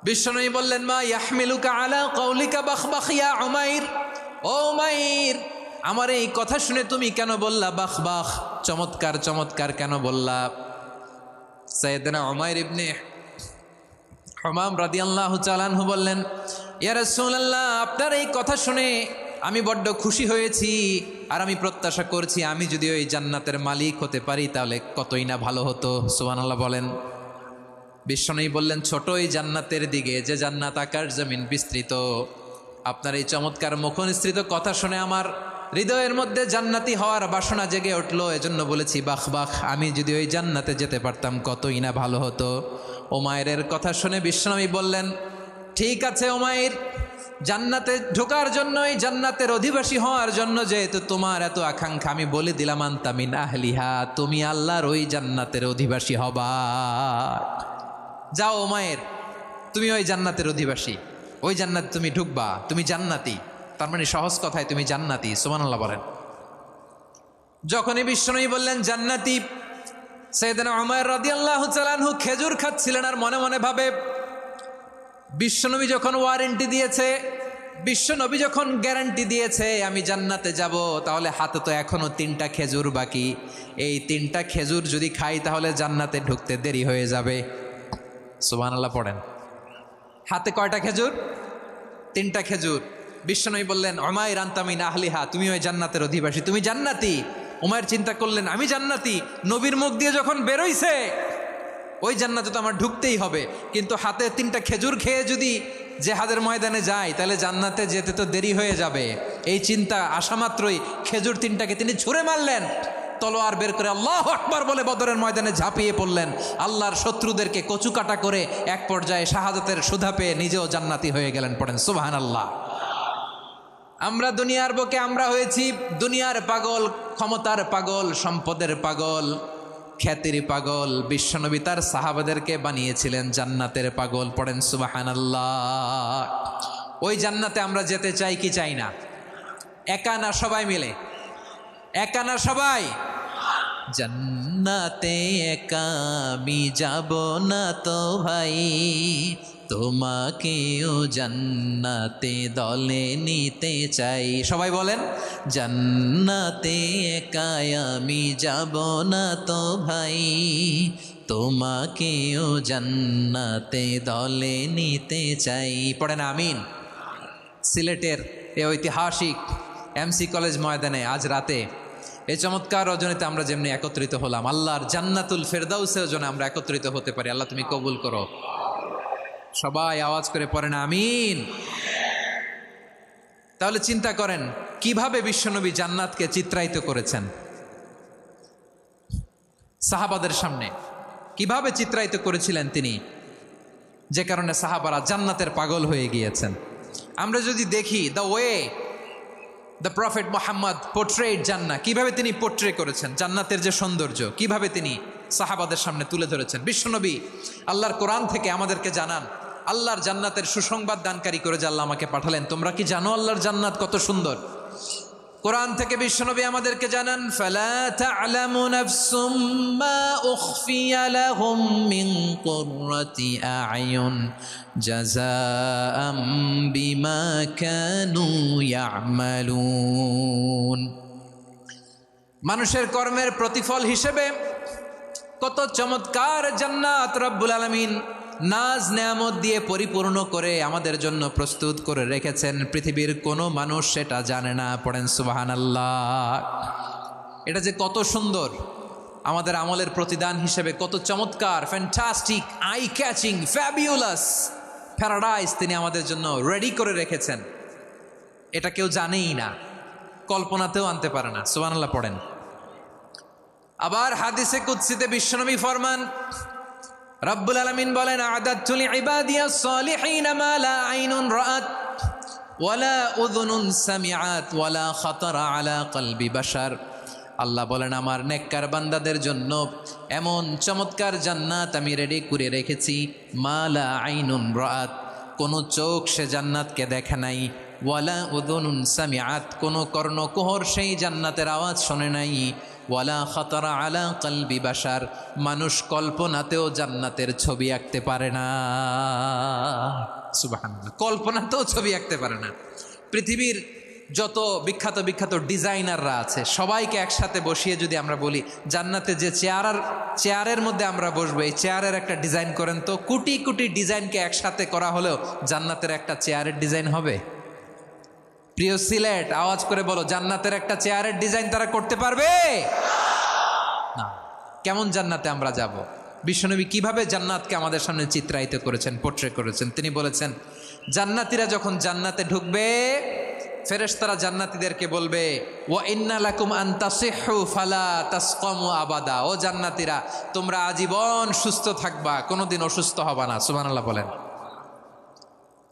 বিশ্বনবী বললেন মা ইয়াহমিলুকা আলা কওলিকা বাখ বাখ ইয়া উমাইর। ও উমাইর, আমার এই কথা শুনে তুমি কেন বললা বাখ বাখ, চমৎকার চমৎকার কেন বললা? সাইয়েদনা উমাইর ইবনে হুমাম রাদিয়াল্লাহু তাআলা আনহু বললেন ইয়া রাসূলুল্লাহ, আপনার এই কথা শুনে আমি বড্ড খুশি হয়েছি, আর আমি প্রত্যাশা করছি আমি যদি ওই জান্নাতের মালিক হতে পারি তাহলে কতই না ভালো হতো। সুবহানাল্লাহ বলেন। বিশ্বনবী বললেন ছোট ওই জান্নাতের দিকে, যে জান্নাত আকাশ জমিন বিস্তৃত। আপনার এই চমৎকার মুখনিসৃত কথা শুনে আমার হৃদয়ের মধ্যে জান্নাতি হওয়ার বাসনা জেগে উঠলো, এজন্য বলেছি বাখ বাখ, আমি যদি ওই জান্নাতে যেতে পারতাম কতই না ভালো হতো। উমাইরের কথা শুনে বিশ্বনবী বললেন ঠিক আছে উমাইর, জান্নাতে ঢোকার জন্য, এই জান্নাতের অধিবাসী হওয়ার জন্য যেহেতু তোমার এত আকাঙ্ক্ষা, আমি বলে দিলাম আনতা মিন আহলিহা, তুমি আল্লাহর ওই জান্নাতের অধিবাসী হবা। যাও উমাইর, তুমি ওই জান্নাতের অধিবাসী, ওই জান্নাতে তুমি ঢুকবা, তুমি জান্নাতি। তার মানে সহজ কথায় তুমি জান্নাতি। সুবহানাল্লাহ বলেন। যখনই বিশ্বনবী বললেন জান্নাতি, সাইয়েদনা উমাইর রাদিয়াল্লাহু তাআলা আনহু খেজুর খাচ্ছিলেন আর মনে মনে ভাবে বিশ্বনবী যখন ওয়ারেন্টি দিয়েছে, বিশ্বনবী যখন গ্যারান্টি দিয়েছে আমি জান্নাতে যাব, তাহলে হাতে তো এখনো 3টা খেজুর বাকি। এই 3টা খেজুর যদি খাই তাহলে জান্নাতে ঢুকতে দেরি হয়ে যাবে। সুবহানাল্লাহ পড়েন। হাতে কয়টা খেজুর? 3টা খেজুর। বিশ্বনবী বললেন উমাইর আনতা মিন আহলিহা, তুমি ওই জান্নাতের অধিবাসী, তুমি জান্নাতি। উমাইর চিন্তা করলেন আমি জান্নাতি, নবীর মুখ দিয়ে যখন বেরোইছে ওই জান্নাতে তো আমার ঢুকতেই হবে, কিন্তু হাতে 3টা খেজুর খেয়ে যদি জেহাদের ময়দানে যাই তাহলে জান্নাতে যেতে তো দেরি হয়ে যাবে। এই চিন্তা আসা মাত্রই খেজুর 3টাকে তিনি ছুঁড়ে মারলেন, তলোয়ার বের করে আল্লাহু আকবার বলে বদরের ময়দানে ঝাঁপিয়ে পড়লেন। আল্লাহর শত্রুদেরকে কচুকাটা করে এক পর্যায়ে শাহাদাতের সুধা পেয়ে নিজেও জান্নাতি হয়ে গেলেন। পড়েন সুবহানাল্লাহ। আমরা দুনিয়ার বুকে আমরা হয়েছি দুনিয়ার পাগল, ক্ষমতার পাগল, সম্পদের পাগল, খ্যাতির পাগল। বিশ্বনবী তার সাহাবাদেরকে বানিয়েছিলেন জান্নাতের পাগল। পড়েন সুবহানাল্লাহ। ওই জান্নাতে আমরা যেতে চাই কি চাই না? একা না সবাই মিলে? একা না সবাই? জান্নাতে একা আমি যাব না তো ভাই, তোমাকেও জান্নাতে দলে নিতে চাই। সবাই বলেন, জান্নাতে একাই আমি যাব না তো ভাই, তোমাকেও জান্নাতে দলে নিতে চাই। পড়েন আমিন। সিলেটের এ ঐতিহাসিক এমসি কলেজ ময়দানে আজ রাতে এই চমৎকার রজনীতে আমরা যেমনি একত্রিত হলাম, আল্লাহর জান্নাতুল ফেরদাউসের জন্য আমরা একত্রিত হতে পারি। আল্লাহ তুমি কবুল করো। সবাই আওয়াজ করে পড়েন আমিন। তাহলে চিন্তা করেন কিভাবে বিশ্বনবী জান্নাতকে চিত্রায়িত করেছেন সাহাবাদের সামনে, কিভাবে চিত্রায়িত করেছিলেন তিনি, যে কারণে সাহাবারা জান্নাতের পাগল হয়ে গিয়েছেন। আমরা যদি দেখি the way the prophet Mohammad portrait জান্নাত, কিভাবে তিনি পোর্ট্রে করেছেন জান্নাতের যে সৌন্দর্য, কিভাবে তিনি সাহাবাদের সামনে তুলে ধরেছেন। বিশ্বনবী আল্লাহর কোরআন থেকে আমাদেরকে জানান আল্লাহর জান্নাতের সুসংবাদ দানকারী করে যে আল্লাহ আমাকে পাঠালেন। তোমরা কি জানো আল্লাহর জান্নাত কত সুন্দর? কোরআন থেকে বিশ্বনবী আমাদেরকে জানান, ফালা তা'লামু নাফসুম মা উখফিয়া লাহুম মিন কুররাতি আ'য়ুন জাযাআম বিমা কানু ইয়া'মালুন। মানুষের কর্মের প্রতিফল হিসেবে কত চমৎকার জান্নাত রব্বুল আলামিন নাজ নেয়ামত দিয়ে পরিপূর্ণ করে আমাদের জন্য প্রস্তুত করে রেখেছেন। পৃথিবীর কোনো মানুষ সেটা জানে না। পড়েন সুবহানাল্লাহ। এটা যে কত সুন্দর, আমাদের আমলের প্রতিদান হিসেবে কত চমৎকার, fantastic, eye catching, fabulous paradise তিনি আমাদের জন্য রেডি করে রেখেছেন। এটা কেউ জানেই না, কল্পনাতেও আনতে পারে না। সুবহানাল্লাহ পড়েন। আবার হাদিসে কুদসিতে বিশ্বনবী ফরমান, রব্বুল আলামিন বলেন, আ'দাদতু লিইবাদিয়াস সালিহিনা মা লা আইনুন রাআত ওয়ালা উযুনুন সামিআত ওয়ালা খাতারা আলা কলবি বাশার। আল্লাহ বলেন, আমার নেককার বান্দাদের জন্য এমন চমৎকার জান্নাত আমি রেডি করে রেখেছি, মা লা আইনুন রাআত, কোনো চোখ সে জান্নাতকে দেখে নাই, ওয়ালা উযুনুন সামিআত, কোনো কর্ণকুহর সেই জান্নাতের আওয়াজ শোনে নাই, ওয়ালা খাতারা আলা কলবি বাশার, মানুষ কল্পনাতেও জান্নাতের ছবি আঁকতে পারে না। সুবহানাল্লাহ, কল্পনাতেও ছবি আঁকতে পারে না। পৃথিবীর যত বিখ্যাত বিখ্যাত ডিজাইনাররা আছে সবাইকে একসাথে বসিয়ে যদি আমরা বলি জান্নাতে যে চেয়ারের মধ্যে আমরা বসবো, এই চেয়ারের একটা ডিজাইন করেন তো, কোটি কোটি ডিজাইনকে একসাথে করা হলেও জান্নাতের একটা চেয়ারের ডিজাইন হবে? প্রিয় সিলেট, আওয়াজ করে বলো, জান্নাতের একটা চেয়ারের ডিজাইন তারা করতে পারবে না। কেমন জান্নাতে আমরা যাব? বিশ্বনবী কিভাবে জান্নাতকে আমাদের সামনে চিত্রায়িত করেছেন, পোর্ট্রে করেছেন। তিনি বলেছেন, জান্নাতীরা যখন জান্নাতে ঢুকবে, ফেরেশতারা জান্নাতীদেরকে বলবে, ওয়া ইন্না লাকুম আন তাসিহু ফালা তাসকামু আবাদা। ও জান্নাতীরা, তোমরা আজীবন সুস্থ থাকবা, কোনোদিন অসুস্থ হবা না। সুবহানাল্লাহ বলেন।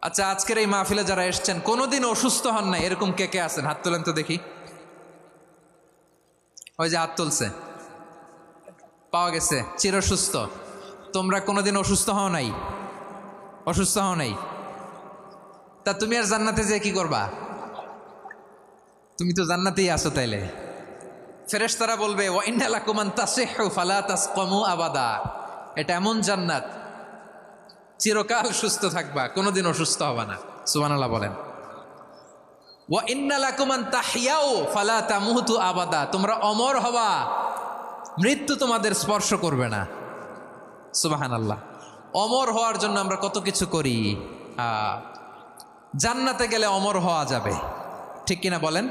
আচ্ছা, আজকের এই মাহফিলে যারা এসছেন কোনোদিন অসুস্থ হন নাই, এরকম কে কে আছেন? হাত তোলেন তো দেখি। ওই যে হাত তুলছে, পাওয়া গেছে, চিরসুস্থ। তোমরা কোনোদিন অসুস্থ হও নাই? অসুস্থ হও নাই? তা তুমি আর জান্নাতে যে কি করবা? তুমি তো জান্নাতেই আছো। তাইলে ফেরেশতারা বলবে, ওয়া ইন্না লাকুম আন তাসিহু ফালা তাসকামু আবাদা। এটা এমন জান্নাত, চিরকাল সুস্থ থাকবা, কোনোদিন অসুস্থ হবা না। সুবহানাল্লাহ বলেন। ওয়া ইন্না লাকুম আন তাহইয়াউ ফালা তামুতু আবাদা। তোমরা অমর হবা, মৃত্যু তোমাদের স্পর্শ করবে না। সুবহানাল্লাহ। অমর হওয়ার জন্য আমরা কত কিছু করি। জান্নাতে গেলে অমর হওয়া যাবে, ঠিক কিনা বলেন?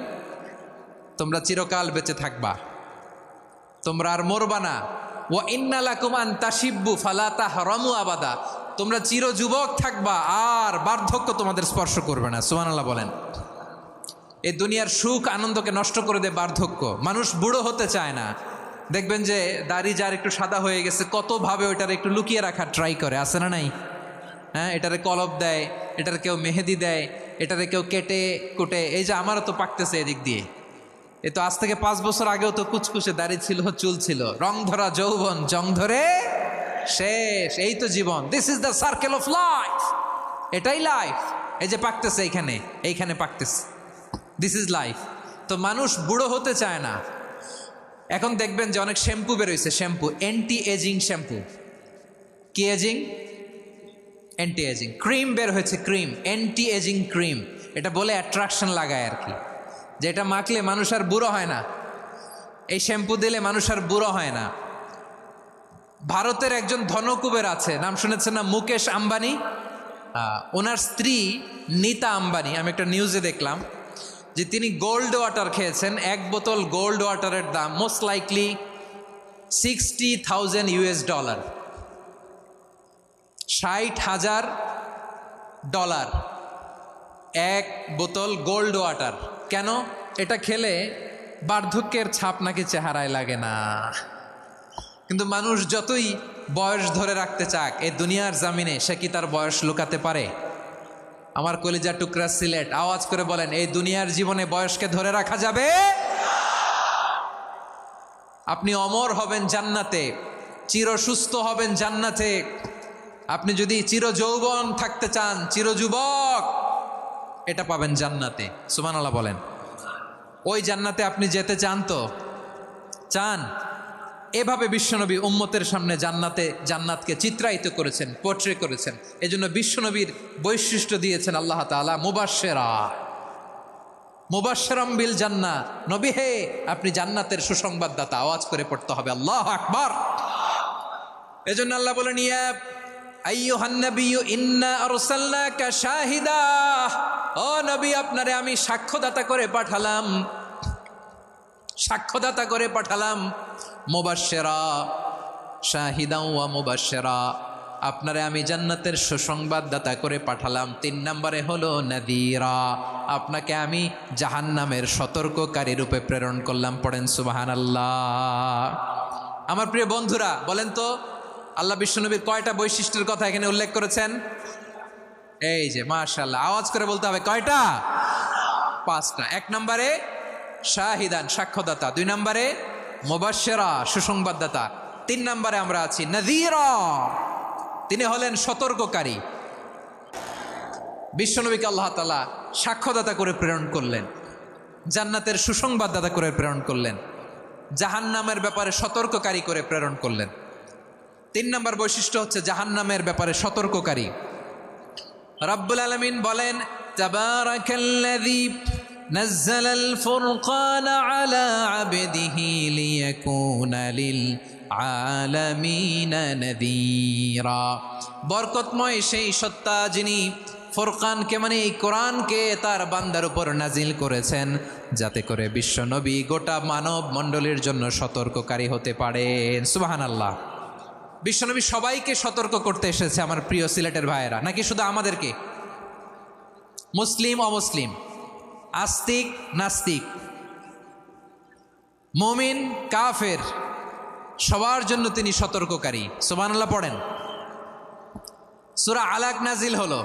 তোমরা চিরকাল বেঁচে থাকবা, তোমরা আর মরবা না। ওয়া ইন্না লাকুম আন তাশিব্বু ফালা তাহরামু আবাদা। তোমরা চির যুবক থাকবা, আর বার্ধক্য তোমাদের স্পর্শ করবে না। সুবহানাল্লাহ বলেন। এই দুনিয়ার সুখ আনন্দকে নষ্ট করে দেয় বার্ধক্য। মানুষ বুড়ো হতে চায় না। দেখবেন যে দাড়ি যার একটু সাদা হয়ে গেছে, কতভাবে ওইটার একটু লুকিয়ে রাখার ট্রাই করে, আছে না নাই? হ্যাঁ, এটারে কলপ দেয়, এটার কেউ মেহেদি দেয়, এটারে কেউ কেটে কুটে। এই যে আমারও তো পাকতেছে এদিক দিয়ে, এ তো আজ থেকে 5 বছর আগেও তো কুচকুচে দাড়ি ছিল, চুল ছিল, রং ধরা যৌবন, জং ধরে শেষ। এই তো জীবন। This is the circle of life. এটাই লাইফ। এই যে পাকতেছে এইখানে পাকতেছে, দিস ইজ লাইফ। তো মানুষ বুড়ো হতে চায় না। এখন দেখবেন যে অনেক শ্যাম্পু বেরোইছে, শ্যাম্পু, অ্যান্টি এজিং শ্যাম্পু। কি এজিং? অ্যান্টি এজিং ক্রিম বের হয়েছে, ক্রিম অ্যান্টি এজিং ক্রিম। এটা বলে অ্যাট্রাকশন লাগায় আর কি, যে এটা মাখলে মানুষ আর বুড়ো হয় না, এই শ্যাম্পু দিলে মানুষ আর বুড়ো হয় না। ভারতের একজন ধনকুবের আছে, নাম শুনেছেন না, মুকেশ আম্বানি। ওনার স্ত্রী নীতা আম্বানি, আমি একটা নিউজে দেখলাম যে তিনি গোল্ড ওয়াটার খেয়েছেন। এক বোতল গোল্ড ওয়াটারের দাম মোস্ট লাইকলি $60,000, $60,000 এক বোতল গোল্ড ওয়াটার। কেন? এটা খেলে বার্ধক্যের ছাপ নাকি চেহারায় লাগে না। কিন্তু মানুষ যতই বয়স ধরে রাখতে চাক এই দুনিয়ার জামিনে, সে কি তার বয়স লুকাতে পারে? আমার কলিজা টুকরা সিলেট, আওয়াজ করে বলেন, এই দুনিয়ার জীবনে বয়সকে ধরে রাখা যাবে? আপনি অমর হবেন জান্নাতে, চির সুস্থ হবেন জান্নাতে। আপনি যদি চির যৌবন থাকতে চান, চির যুবক, এটা পাবেন জান্নাতে। সুবহানাল্লাহ বলেন। ওই জান্নাতে আপনি যেতে চান তো? চান? এভাবে বিশ্বনবী উম্মতের সামনে জান্নাতকে চিত্রায়িত করেছেন, পোর্ট্রে করেছেন। এজন্য বিশ্বনবীর বৈশিষ্ট্য দিয়েছেন আল্লাহ তাআলা মুবাশশিরাম বিল জান্নাহ। নবী হে, আপনি জান্নাতের সুসংবাদদাতা। আওয়াজ করে পড়তে হবে আল্লাহু আকবার। এজন্য আল্লাহ বলেন, ইয়া আইয়ুহান নাবিয়্যু ইন্না আরসালনাকা শাহিদা। ও নবী, আপনারে আমি সাক্ষ্যদাতা করে পাঠালাম, সাক্ষ্যদাতা করে পাঠালাম। মুবাশশিরা শাহিদা ওয়া মুবাশশিরা, আপনারে আমি জান্নাতের সুসংবাদদাতা করে পাঠালাম। 3 নম্বরে হলো নাযীরা, আপনাকে আমি জাহান্নামের সতর্ককারী রূপে প্রেরণ করলাম। পড়েন সুবহানাল্লাহ। আমার প্রিয় বন্ধুরা, বলেন তো আল্লাহ বিশ্বনবীর কয়টা বৈশিষ্ট্যের কথা এখানে উল্লেখ করেছেন? এই যে মাশাআল্লাহ, আওয়াজ করে বলতে হবে, কয়টা? 5টা। 1 নম্বরে শাহিদান, সাক্ষ্যদাতা। 2 নম্বরে মুবাশশিরা, সুসংবাদদাতা। 3 নম্বরে আমরা আছি নাযীরা, তিনি হলেন সতর্ককারী। বিশ্বনবীকে আল্লাহ তাআলা সাক্ষ্যদাতা করে প্রেরণ করলেন, জান্নাতের সুসংবাদদাতা করে প্রেরণ করলেন, জাহান্নামের ব্যাপারে সতর্ককারী করে প্রেরণ করলেন। 3 নম্বর বৈশিষ্ট্য হচ্ছে জাহান্নামের ব্যাপারে সতর্ককারী। রব্বুল আলামিন বলেন, তাবারাকাল্লাযী নাযালাল ফুরকানা আলা আবদিহি লিয়াকুনা লিল আলামিনা নাযীরা। বরকতময় সেই সত্তা যিনি ফুরকানকে, মানে এই কোরআনকে তার বান্দার উপর নাজিল করেছেন, যাতে করে বিশ্ব নবী গোটা মানব মণ্ডলীর জন্য সতর্ককারী হতে পারেন। সুবহানাল্লাহ। বিশ্বনবী সবাইকে সতর্ক করতে এসেছে, আমার প্রিয় সিলেটের ভাইয়েরা, নাকি শুধু আমাদেরকে? মুসলিম অমুসলিম, আস্তিক নাস্তিক, মুমিন কাফের, সবার জন্য তিনি সতর্ককারী। সুবহানাল্লাহ পড়েন। সূরা আলাক নাজিল হলো,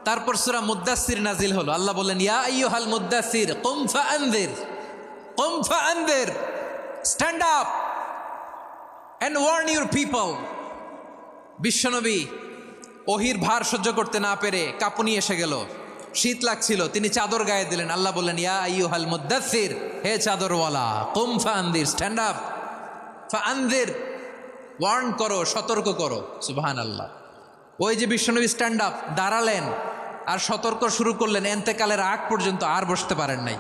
তারপর সূরা মুদ্দাসসির নাজিল হলো। আল্লাহ বললেন, ইয়া আইয়ুহাল মুদ্দাসসির কুম ফাআনযির, কুম ফাআনযির, stand up and warn your people. বিশ্বনবী ওহির ভার সহ্য করতে না পেরে কাঁপুনি এসে গেল, শীত লাগছিল, তিনি চাদর গায়ে দিলেন। আল্লাহ বললেন, ইয়া আইয়ুহাল মুদ্দাসসির, হে চাদরওয়ালা, কুম ফাআনযির, স্ট্যান্ড আপ, ফাআনযির, ওয়ার্ন করো, সতর্ক করো। সুবহানাল্লাহ। ওই যে বিশ্বনবী স্ট্যান্ড আপ, দাঁড়ালেন আর সতর্ক শুরু করলেন, এন্তেকালের আগ পর্যন্ত আর বসতে পারেন নাই।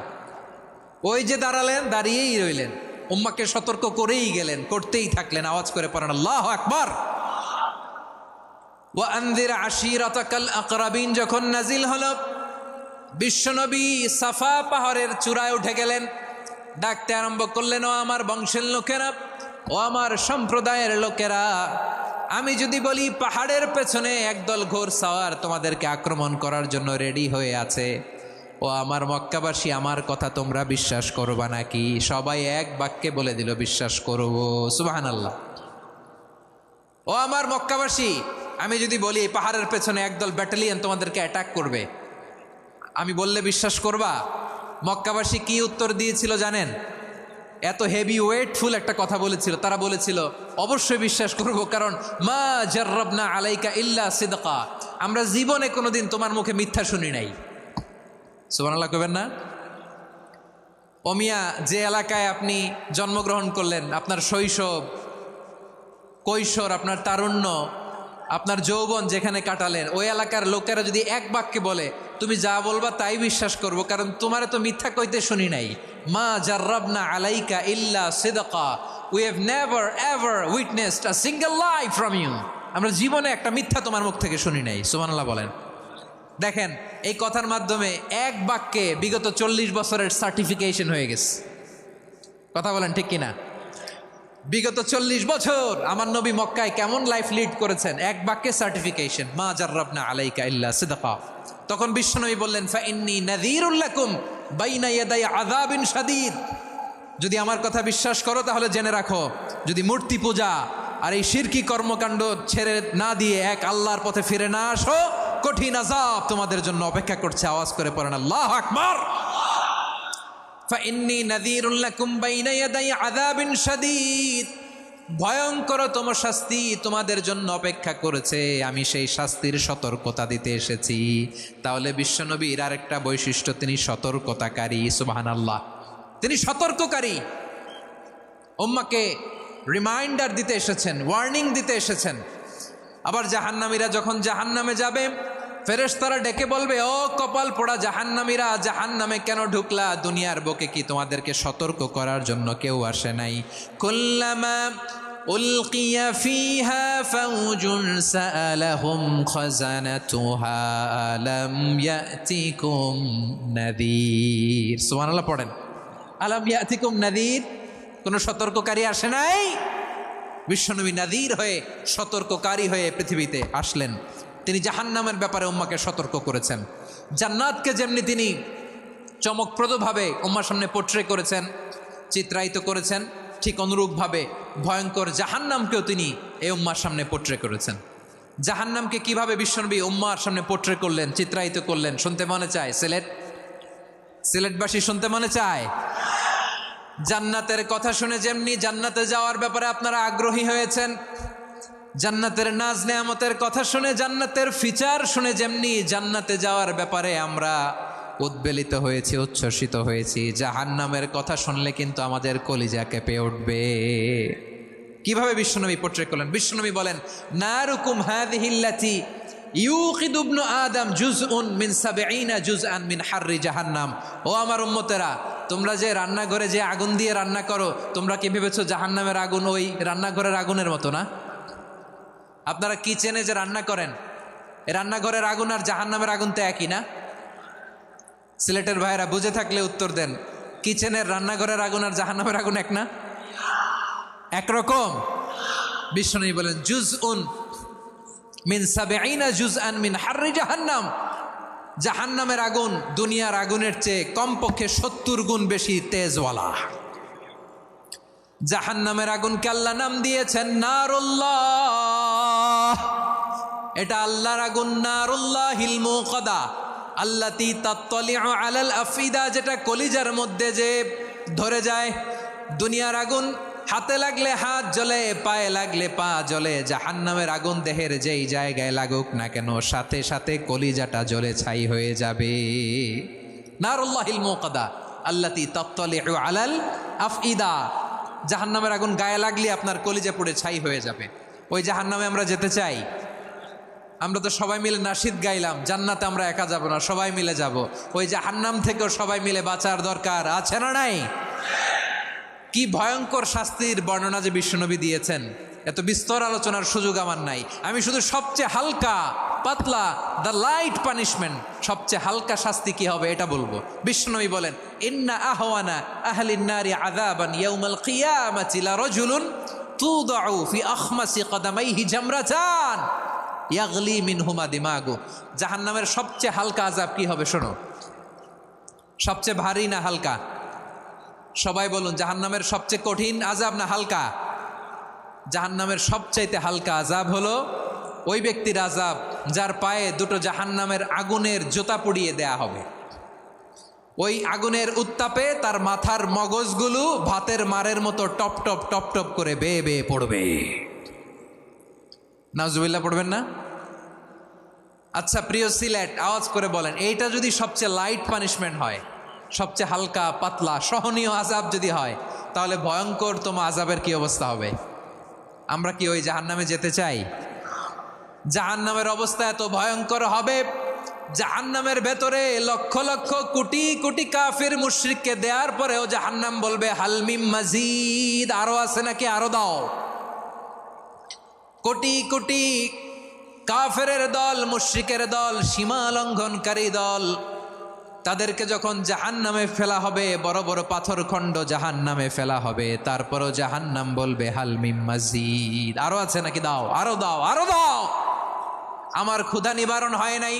ওই যে দাঁড়ালেন, দাঁড়িয়েই রইলেন, উম্মাকে সতর্ক করেই গেলেন, করতেই থাকলেন। আওয়াজ করে পড়েন আল্লাহু আকবার। ওয়া আনযির আশীরাতাকাল আকরাবিন যখন নাজিল হলো, বিশ্বনবী সাফা পাহাড়ের চূড়ায় উঠে গেলেন, ডাকতে আরম্ভ করলেন, ও আমার বংশের লোকেরা, ও আমার সম্প্রদায়ের লোকেরা, আমি যদি বলি পাহাড়ের পেছনে একদল ঘোড়সাওয়ার তোমাদেরকে আক্রমণ করার জন্য রেডি হয়ে আছে, ও আমার মক্কাবাসী, আমার কথা তোমরা বিশ্বাস করবা নাকি? সবাই এক বাক্যে বলে দিল, বিশ্বাস করব। সুবহানাল্লাহ। ও আমার মক্কাবাসী, আমি যদি বলি পাহাড়ের পেছনে একদল ব্যাটালিয়ন তোমাদেরকে অ্যাটাক করবে, আমি বললে বিশ্বাস করবা? মক্কাবাসী কি উত্তর দিয়েছিল জানেন? এত হেভি ওয়েটফুল একটা কথা বলেছিল। তারা বলেছিল, অবশ্যই বিশ্বাস করব, কারণ মা জাররাবনা আলাইকা ইল্লা সিদকা, আমরা জীবনে কোনোদিন তোমার মুখে মিথ্যা শুনি নাই। সুবহানাল্লাহ কইবেন না? ও মিয়া, যে এলাকায় আপনি জন্মগ্রহণ করলেন, আপনার শৈশব, কৈশোর, আপনার তারুণ্য, আপনার যৌবন যেখানে কাটালেন ওই এলাকার লোকেরা যদি এক বাক্যে বলে তুমি যা বলবা তাই বিশ্বাস করব, কারণ তোমারে তো মিথ্যা কইতে শুনি নাই। মা জাররাবনা আলাইকা ইল্লা সিদকা, we have never ever witnessed a single lie from you. আমরা জীবনে একটা মিথ্যা তোমার মুখ থেকে শুনি নাই। সুবহানাল্লাহ বলেন। দেখেন এই কথার মাধ্যমে এক বাক্যে বিগত 40 বছরের সার্টিফিকেশন হয়ে গেছে। কথা বলেন ঠিক কিনা? বিগত 40 বছর আমার নবী মক্কায় কেমন লাইফ লিড করেছেন, এক বাক্যে সার্টিফিকেশন, মা জাররাবনা আলাইকা ইল্লা সিদকা। তখন বিশ্বনবী বললেন ফাইন্নী নাযীরুল লাকুম বাইনা ইয়াদাই আযাবিন শাদীদ। যদি আমার কথা বিশ্বাস করো তাহলে জেনে রাখো, যদি মূর্তি পূজা আর এই শিরকি কর্মকাণ্ড ছেড়ে না দিয়ে এক আল্লাহর পথে ফিরে না আসো, কঠিন আযাব তোমাদের জন্য অপেক্ষা করছে। আওয়াজ করে পড়েন আল্লাহু আকবার। ফাইন্নী নাযীরুল লাকুম বাইনা ইয়াদাই আযাবিন শাদীদ, ভয়ঙ্করতম শাস্তি তোমাদের জন্য অপেক্ষা করেছে, আমি সেই শাস্তির সতর্কতা দিতে এসেছি। তাহলে বিশ্বনবীর আরেকটা বৈশিষ্ট্য, তিনি সতর্কতাকারী। সুবহানাল্লাহ, তিনি সতর্ককারী। উম্মাকে রিমাইন্ডার দিতে এসেছেন, ওয়ার্নিং দিতে এসেছেন। আবার জাহান্নামীরা যখন জাহান্নামে যাবে, ফেরেশতারা ডেকে বলবে, ও কপাল পোড়া জাহান্নামীরা, জাহান্নামে কেন ঢুকলা? দুনিয়ার বুকে কি তোমাদেরকে সতর্ক করার জন্য কেউ আসে নাই? কুল্লামা উলকিয়া ফিহা ফাউজুন সাআলাহুম খাজানাতুহা আলাম ইয়াতিকুম নাযীর। সুবহানাল্লাহ পড়েন। আলাম ইয়াতিকুম নাযীর, কোন সতর্ককারী আসে নাই? বিশ্বনবী নাযীর হয়ে, সতর্ককারী হয়ে পৃথিবীতে আসলেন। তিনি জাহান্নামের ব্যাপারে উম্মাকে সতর্ক করেছেন। জান্নাতকে যেমনি তিনি চমকপ্রদভাবে উম্মার সামনে পোট্রে করেছেন, চিত্রায়িত করেছেন, ঠিক অনুরূপভাবে ভয়ঙ্কর জাহান্নামকেও তিনি এই উম্মার সামনে পোট্রে করেছেন। জাহান্নামকে কিভাবে বিশ্বনবী উম্মার সামনে পোট্রে করলেন, চিত্রায়িত করলেন, শুনতে মনে চায়? সিলেটবাসী শুনতে মনে চায়? জান্নাতের কথা শুনে যেমনি জান্নাতে যাওয়ার ব্যাপারে আপনারা আগ্রহী হয়েছেন, জান্নাতের নাজ নেয়ামতের কথা শুনে, জান্নাতের ফিচার শুনে যেমনি জান্নাতে যাওয়ার ব্যাপারে আমরা উদ্বেলিত হয়েছি, উচ্ছ্বসিত হয়েছি, জাহান্নামের কথা শুনলে কিন্তু আমাদের কলিজা কেঁপে উঠবে। কিভাবে বিশ্বনবী পোট্রে করলেন? বিশ্বনবী বলেন, নারুকুম হাযিহিল্লাতী ইউকিদু ইবনু আদম জুজউন মিন ৭০ জুজআন মিন হাররি জাহান্নাম। ও আমার উম্মতেরা, তোমরা যে রান্নাঘরে যে আগুন দিয়ে রান্না করো, তোমরা কি ভেবেছো জাহান্নামের আগুন ওই রান্নাঘরের আগুনের মতো না? আপনারা কিচেনে যে রান্না করেন, রান্নাঘরের আগুন আর জাহান্নামের আগুন তো একই না? সিলেটের ভাইরা বুঝে থাকলে উত্তর দেন, কিচেনের রান্নাঘরের আগুন আর জাহান্নামের আগুন এক না? একরকম? বিশ্বনবী বলেন, জুজউন মিন ৭০ জুজআন মিন হাররি জাহান্নাম। জাহান্নামের আগুন দুনিয়ার আগুনের চেয়ে কমপক্ষে ৭০ গুণ বেশি তেজওয়ালা। জাহান্নামের আগুনকে আল্লাহ নাম দিয়েছেন নারুল্লাহ। এটা আল্লাহর আগুন, নারুল্লাহিল মুকাদা আল্লাতী তাত্তালিউ আলাল আফিদা, যেটা কলিজার মধ্যে যে ধরে যায়। দুনিয়ার আগুন হাতে লাগলে হাত জ্বলে, পায়ে লাগলে পা জ্বলে। জাহান্নামের আগুন দেহের যেই জায়গায় লাগুক না কেন, সাথে সাথে কলিজাটা জ্বলে ছাই হয়ে যাবে। নারুল্লাহিল মুকাদা আল্লাতী তাত্তালিউ আলাল আফইদা, জাহান্নামের আগুন গায়ে লাগলে আপনার কলিজা পুড়ে ছাই হয়ে যাবে। ওই জাহান্নামে আমরা যেতে চাই? আমরা তো সবাই মিলে নাশিদ গাইলাম, জান্নাতে আমরা একা যাব না, সবাই মিলে যাব। ওই জাহান্নাম থেকেও সবাই মিলে বাঁচার দরকার আছে না নাই? কি ভয়ঙ্কর শাস্তির বর্ণনা যে বিশ্বনবী দিয়েছেন, এত বিস্তর আলোচনার সুযোগ আমার নাই। আমি শুধু সবচেয়ে হালকা পাতলা, দ্য লাইট পানিশমেন্ট, সবচেয়ে হালকা শাস্তি কি হবে এটা বলবো। বিশ্বনবী বলেন, ইন্না আহওয়ানা আহলিন নারি আযাবান ইয়াউমাল কিয়ামাতি লারাজুলুন তুদাউ ফি আখমাসি কদামাইহি জামরাতান ইয়াগলি মিনহুমা দিমাগু। জাহান্নামের সবচেয়ে হালকা আযাব কি হবে শোনো। সবচেয়ে ভারী না হালকা? সবাই বলুন, জাহান্নামের সবচেয়ে কঠিন আযাব না হালকা? জাহান্নামের সবচাইতে হালকা আযাব হলো ওই ব্যক্তির আযাব যার পায়ে দুটো জাহান্নামের আগুনের জুতা পুড়িয়ে দেয়া হবে। ওই আগুনের উত্তাপে তার মাথার মগজগুলো ভাতের মারের মতো টপ টপ টপ টপ করে বেয়ে বেয়ে পড়বে। নাউজুবিল্লাহ পড়বেন না? আচ্ছা প্রিয় সিলেট, আওয়াজ করে বলেন, এইটা যদি সবচেয়ে লাইট পানিশমেন্ট হয়, সবচেয়ে হালকা পাতলা সহনীয় আযাব যদি হয়, তাহলে ভয়ঙ্করতম আযাবের কি অবস্থা হবে? আমরা কি ওই জাহান্নামে যেতে চাই? জাহান্নামের অবস্থা এত ভয়ঙ্কর হবে, জাহান্নামের ভেতরে লক্ষ লক্ষ কোটি কোটি কাফির মুশরিককে দেওয়ার পরেও জাহান্নাম বলবে হালমিম মাজিদ, আরো আছে নাকি, আরো দাও। কোটি কোটি কাফেরের দল, মুশরিকের দল, সীমা লঙ্ঘনকারী দল, তাদেরকে যখন জাহান্নামে ফেলা হবে, বড় বড় পাথর খণ্ড জাহান্নামে ফেলা হবে, তারপরও জাহান্নাম বলবে হালমিম মাজিদ, আরো আছে নাকি, দাও, আরো দাও, আরো দাও। আমার ক্ষুধা নিবারণ হয় নাই।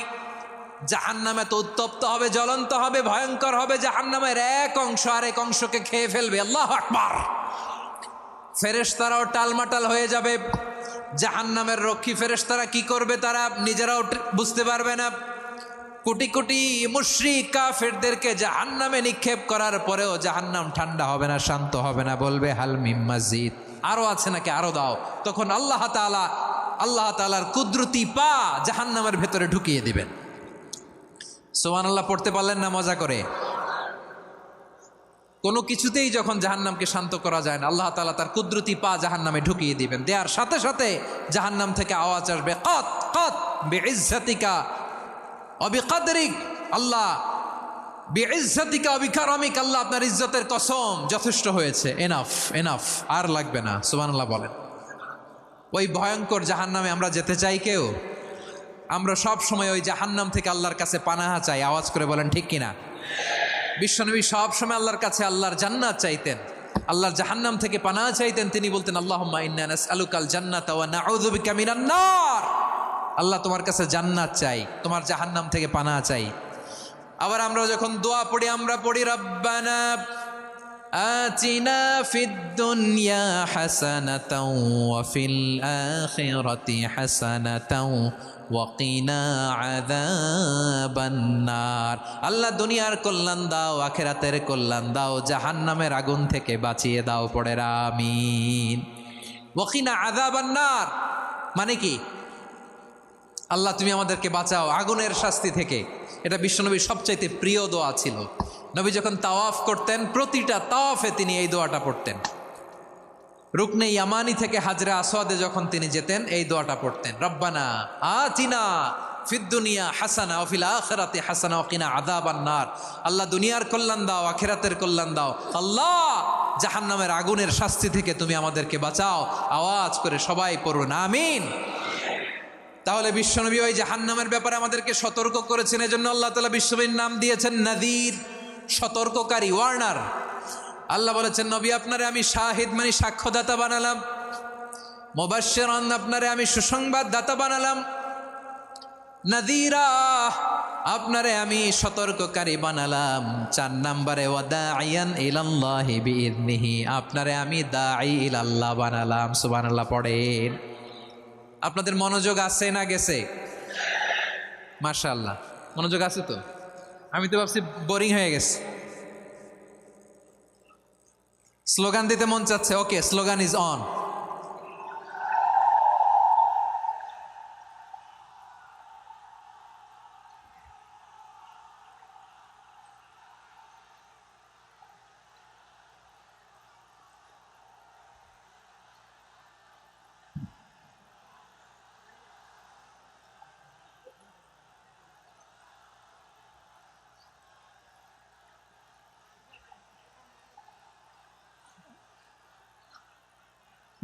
জাহান্নামে তো উত্তপ্ত হবে, জ্বলন্ত হবে, ভয়ঙ্কর হবে। জাহান্নামের এক অংশ আরেক অংশকে খেয়ে ফেলবে। আল্লাহু আকবার। ফেরেশতারাও টালমাটাল হয়ে যাবে। জাহান্নামের রক্ষী ফেরেশতারা কি করবে তারা নিজেরাও বুঝতে পারবে না। কোটি কোটি মুশরিক কাফেরদেরকে জাহান্নামে নিক্ষেপ করার পরেও জাহান্নাম ঠান্ডা হবে না, শান্ত হবে না, বলবে হাল মিম মাজিদ, আরো আছে নাকি, আরো দাও। তখন আল্লাহ তাআলার কুদরতি পা জাহান্নামের ভেতরে ঢুকিয়ে দিবেন। সুবহানাল্লাহ পড়তে পারলেন না মজা করে? কোনো কিছুতেই যখন জাহান্নামকে শান্ত করা যায় না, আল্লাহ তাআলা তার কুদরতি পা জাহান্নামে ঢুকিয়ে দিবেন। দেওয়ার সাথে সাথে জাহান্নাম থেকে আওয়াজ আসবে, কত কত বিইজ্জাতিকা ওয়া বিকদরিক, আল্লাহ বিইজ্জাতিকা ওয়া বিকারামিক, আল্লাহ আপনার ইজ্জতের কসম, যথেষ্ট হয়েছে, এনাফ এনাফ, আর লাগবে না। সুবহানাল্লাহ বলেন। ওই ভয়ঙ্কর জাহান্নামে আমরা যেতে চাই কেউ? আমরা সব সময় ওই জাহান্নাম থেকে আল্লাহর কাছে পানাহা চাই। আওয়াজ করে বলেন ঠিক কিনা? বিশ্বনবী সব সময় আল্লাহর কাছে আল্লাহর জান্নাত চাইতেন, আল্লাহর জাহান্নাম থেকে পানাহা চাইতেন। তিনি বলতেন আল্লাহুম্মা ইন্না নাসআলুকাল জান্নাতা ওয়া নাউযু বিকা মিনান নার। আল্লাহ তোমার কাছে জান্নাত চাই, তোমার জাহান্নাম থেকে পানাহা চাই। আবার আমরা যখন দোয়া পড়ি, আমরা পড়ি রব্বানা আতিনা ফিদ দুনিয়া হাসানাতাও ওয়া ফিল আখিরাতি হাসানাতাও ওয়া কিনা আযাবান নার। আল্লাহ দুনিয়ার কল্যাণ দাও, আখিরাতের কল্যাণ দাও, জাহান্নামের আগুন থেকে বাঁচিয়ে দাও। পড়ে আমিন। ওয়া কিনা আযাবান নার মানে কি? আল্লাহ তুমি আমাদেরকে বাঁচাও আগুনের শাস্তি থেকে। এটা বিশ্বনবীর সবচাইতে প্রিয় দোয়া ছিল। নবী যখন তাওয়াফ করতেন, প্রতিটা তাওয়াফে তিনি এই দোয়াটা পড়তেন। রুকনে ইয়ামানি থেকে হাজরে আসওয়াদে যখন তিনি যেতেন, এই দোয়াটা পড়তেন, রব্বানা আতিনা ফিদ দুনিয়া হাসানা ওয়া ফিল আখিরাতি হাসানা ওয়া কিনা আযাবান নার। আল্লাহ দুনিয়ার কল্যাণ দাও, আখিরাতের কল্যাণ দাও। আল্লাহ জাহান্নামের আগুনের শাস্তি থেকে তুমি আমাদেরকে বাঁচাও। আওয়াজ করে সবাই পড়ুন আমিন। তাহলে বিশ্বনবী ওই জাহান্নামের ব্যাপারে আমাদেরকে সতর্ক করেছেন। এজন্য আল্লাহ তাআলা বিশ্বনবীর নাম দিয়েছেন নাযীর, সতর্ককারী, ওয়ার্নার। আল্লাহ বলেছেন নবী আপনারে আমি শাহিদ মানে সাক্ষ্যদাতা বানালাম, মুবাশশিরান আপনারে আমি সুসংবাদ দাতা বানালাম, নাযীরা আপনারে আমি সতর্ককারী বানালাম। 4 নম্বরে ওয়া দাঈয়ান ইলাল্লাহি বিইذনিহি, আপনারে আমি দাঈ ইলাল্লাহ বানালাম। সুবহানাল্লাহ পড়েন। আপনাদের মনোযোগ আছে না গেছে? মাশাআল্লাহ মনোযোগ আছে তো। আমি তো ভাবছি বোরিং হয়ে গেছে। স্লোগান দিতে মন চাচ্ছে। ওকে, স্লোগান ইজ অন।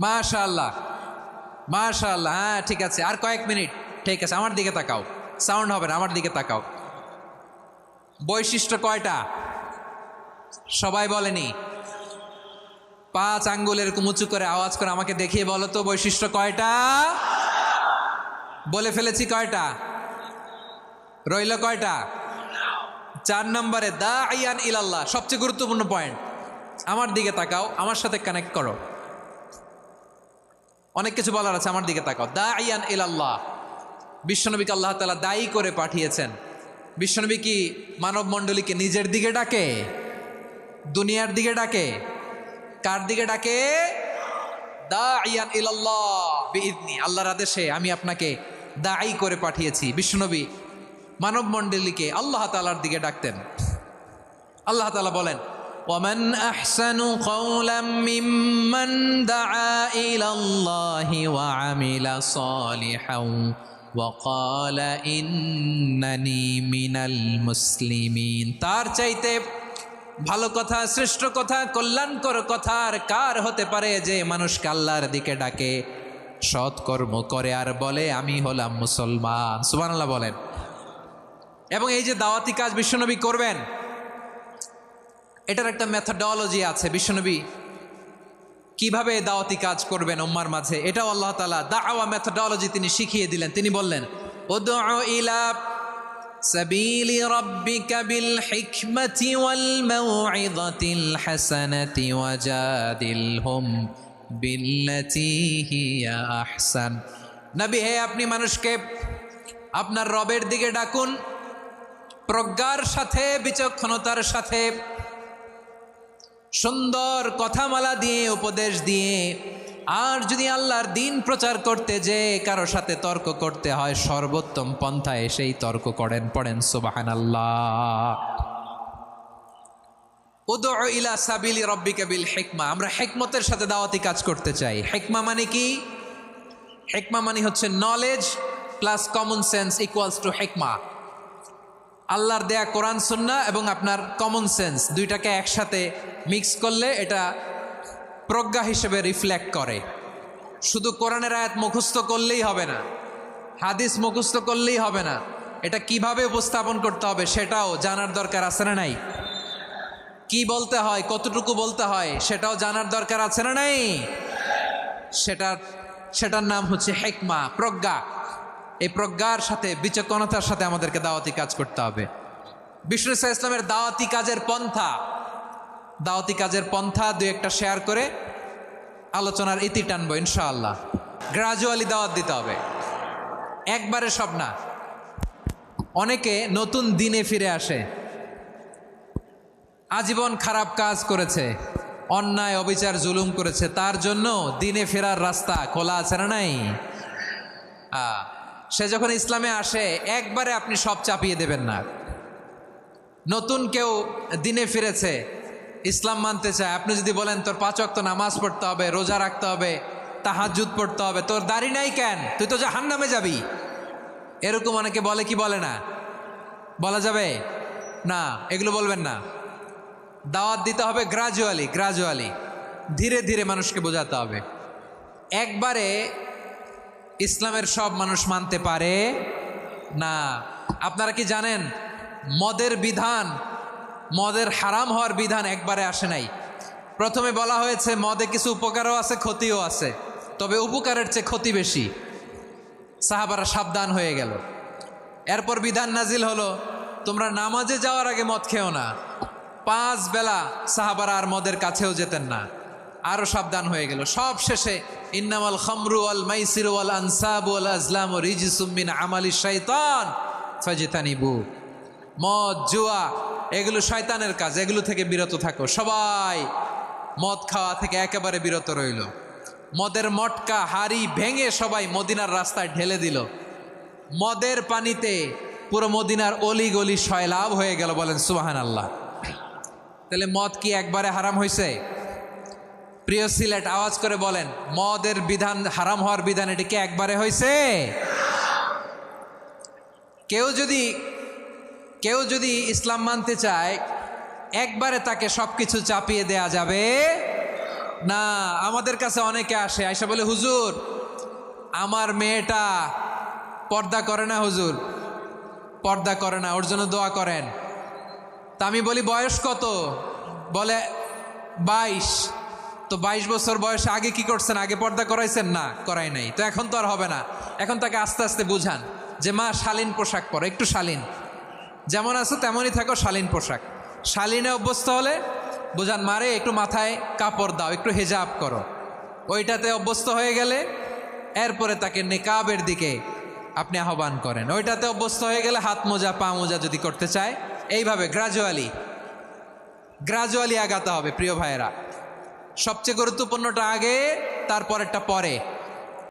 মাশাআল্লাহ মাশাআল্লাহ। হ্যাঁ ঠিক আছে, আর কয়েক মিনিট। ঠিক আছে, আমার দিকে তাকাও, সাউন্ড হবে না, আমার দিকে তাকাও। বৈশিষ্ট্য কয়টা সবাই বলেনি? 5 আঙ্গুল এরকম উঁচু করে আওয়াজ করে আমাকে দেখিয়ে বলো তো বৈশিষ্ট্য কয়টা? বলে ফেলেছি কয়টা? রইল কয়টা? 4 নম্বরে দাঈয়ান ইলাল্লাহ, সবচেয়ে গুরুত্বপূর্ণ পয়েন্ট। আমার দিকে তাকাও, আমার সাথে কানেক্ট করো। অনেক কিছু বলার আছে, আমার দিকে তাকাও। দাঈয়ান ইলাল্লাহ, বিশ্বনবীকে আল্লাহ তাআলা দায়ী করে পাঠিয়েছেন। বিশ্বনবী কি মানব মণ্ডলীকে নিজের দিকে ডাকে? দুনিয়ার দিকে ডাকে? কার দিকে ডাকে? দাঈয়ান ইলাল্লাহ বিইذনি, আল্লাহর আদেশে আমি আপনাকে দায়ী করে পাঠিয়েছি। বিশ্বনবী মানব মণ্ডলীকে আল্লাহ তাআলার দিকে ডাকতেন। আল্লাহ তাআলা বলেন ومن أحسن قولا ممن دعا إلى الله وعمل صالحا وقال إنني من المسلمين। তার চাইতে ভালো কথা, শ্রেষ্ঠ কথা, কল্যাণকর কথা আর কার হতে পারে যে মানুষকে আল্লাহর দিকে ডাকে, সৎকর্ম করে আর বলে আমি হলাম মুসলমান। সুবহানাল্লাহ বলেন। এবং এই যে দাওয়াতি কাজ বিশ্বনবী করবেন, এটার একটা মেথডোলজি আছে। বিশ্বনবী কিভাবে দাওয়াতি কাজ করবেন উম্মার মাঝে, এটাও আল্লাহ তাআলা দাওয়া মেথডোলজি তিনি শিখিয়ে দিলেন। তিনি বললেন উদউ ইলা সাবিলি রাব্বিকা বিল হিকমাতি ওয়াল মাউইযাতিল হাসানাতি ওয়াজাদিলহুম বিল্লাতী হিয়া আহসান। নবী হে, আপনি মানুষকে আপনার রবের দিকে ডাকুন প্রজ্ঞার সাথে, বিচক্ষণতার সাথে, সুন্দর কথামালা দিয়ে, উপদেশ দিয়ে। আর যদি আল্লাহর দিন প্রচার করতে যে কারো সাথে তর্ক করতে হয়, সর্বোত্তম পন্থায় সেই তর্ক করেন। পড়েন সুবহানাল্লাহ। উদউ ইলা সাবিলি রাব্বিকা বিল হিকমা। আমরা হিকমতের সাথে দাওয়াতি কাজ করতে চাই। হিকমা মানে কি? হিকমা মানে হচ্ছে knowledge plus common sense equals to হিকমা। আল্লাহর দেয়া কোরআন সুন্নাহ এবং আপনার কমন সেন্স দুইটাকে একসাথে মিক্স করলে এটা প্রজ্ঞা হিসেবে রিফ্লেক্ট করে। শুধু কোরআনের আয়াত মুখস্থ করলেই হবে না, হাদিস মুখস্থ করলেই হবে না, এটা কিভাবে উপস্থাপন করতে হবে সেটাও জানার দরকার আছে না নাই? কি বলতে হয়, কতটুকু বলতে হয় সেটাও জানার দরকার আছে না নাই? সেটার নাম হচ্ছে হিকমা, প্রজ্ঞা। এই প্রজ্ঞার সাথে, বিচক্ষণতার সাথে আমাদেরকে দাওয়াতি কাজ করতে হবে। বিষ্ণু ইসলামের দাওয়াতি কাজের পন্থা দুই একটা শেয়ার করে আলোচনার ইতি টানবো ইনশাআল্লাহ। গ্রাজুয়ালি দাওয়াত দিতে হবে, একবারে সব না। অনেকে নতুন দিনে ফিরে আসে, আজীবন খারাপ কাজ করেছে, অন্যায় অবিচার জুলুম করেছে, তার জন্য দিনে ফেরার রাস্তা খোলা আছে না নাই? সে যখন ইসলামে আসে একবারে আপনি সব চাপিয়ে দেবেন না। নতুন কেউ দিনে ফিরেছে, ইসলাম মানতে চায়, আপনি যদি বলেন তোর 5 ওয়াক্ত নামাজ পড়তে হবে, রোজা রাখতে হবে, তাহাজ্জুদ পড়তে হবে, তোর দাড়ি নাই কেন, তুই তো জাহান্নামে যাবি, এরকম অনেকে বলে কি বলে না? বলা যাবে না, এগুলো বলবেন না। দাওয়াত দিতে হবে গ্রাজুয়ালি, ধীরে ধীরে মানুষকে বোঝাতে হবে। একবারে ইসলামের সব মানুষ মানতে পারে না। আপনারা কি জানেন মদের হারাম হওয়ার বিধান একবারে আসে নাই। প্রথমে বলা হয়েছে মদে কিছু উপকারও আছে, ক্ষতিও আছে, তবে উপকারের চেয়ে ক্ষতি বেশি। সাহাবারা সাবধান হয়ে গেল। এরপর বিধান নাজিল হলো তোমরা নামাজে যাওয়ার আগে মদ খেও না। 5 বেলা সাহাবারা আর মদের কাছেও যেতেন না, আরো সাবধান হয়ে গেল। সব শেষে ইন্নামাল খামরু ওয়াল মাইসিরু ওয়াল আনসাবু ওয়াল আজলামু রিজসুম মিন আমালিশ শাইতান ফাজতানিবু। মদ, জুয়া এগুলো শয়তানের কাজ, এগুলো থেকে বিরত থাকো। সবাই মদ খাওয়া থেকে একেবারে বিরত রইল। মদের মটকা হাড়ি ভেঙে সবাই মদিনার রাস্তায় ঢেলে দিল। মদের পানিতে পুরো মদিনার অলি গলি সয়লাভ হয়ে গেল। বলেন সুবহানাল্লাহ। তাহলে মদ কি একবারে হারাম হয়েছে? প্রিয় সিলেট আওয়াজ করে বলেন, মদের বিধান, হারাম হওয়ার বিধান এটি কি একবারে হয়েছে? কেউ যদি ইসলাম মানতে চায় একবারে তাকে সবকিছু চাপিয়ে দেয়া যাবে না। আমাদের কাছে অনেকে আসে, আয়সা বলে হুজুর আমার মেয়েটা পর্দা করে না, হুজুর পর্দা করে না, ওর জন্য দোয়া করেন। তা আমি বলি বয়স কত? বলে 22। তো 22 বছর বয়সে আগে কি করছেন? আগে পর্দা করাইছেন? না, করাই নাই। তো এখন তো আর হবে না। এখন তাকে আস্তে আস্তে বুঝান যে মা শালীন পোশাক পরো, একটু শালীন, যেমন আছো তেমনই থাকো, শালীন পোশাক। শালীনে অভ্যস্ত হলে বুঝান মারে একটু মাথায় কাপড় দাও, একটু হেজাব করো। ওইটাতে অভ্যস্ত হয়ে গেলে এরপরে তাকে নিকাবের দিকে আপনি আহ্বান করেন। ওইটাতে অভ্যস্ত হয়ে গেলে হাত মোজা, পা মোজা যদি করতে চায়, এইভাবে গ্রাজুয়ালি আগাতে হবে। প্রিয় ভাইয়েরা, সবচেয়ে গুরুত্বপূর্ণটা আগে, তারপরেরটা পরে।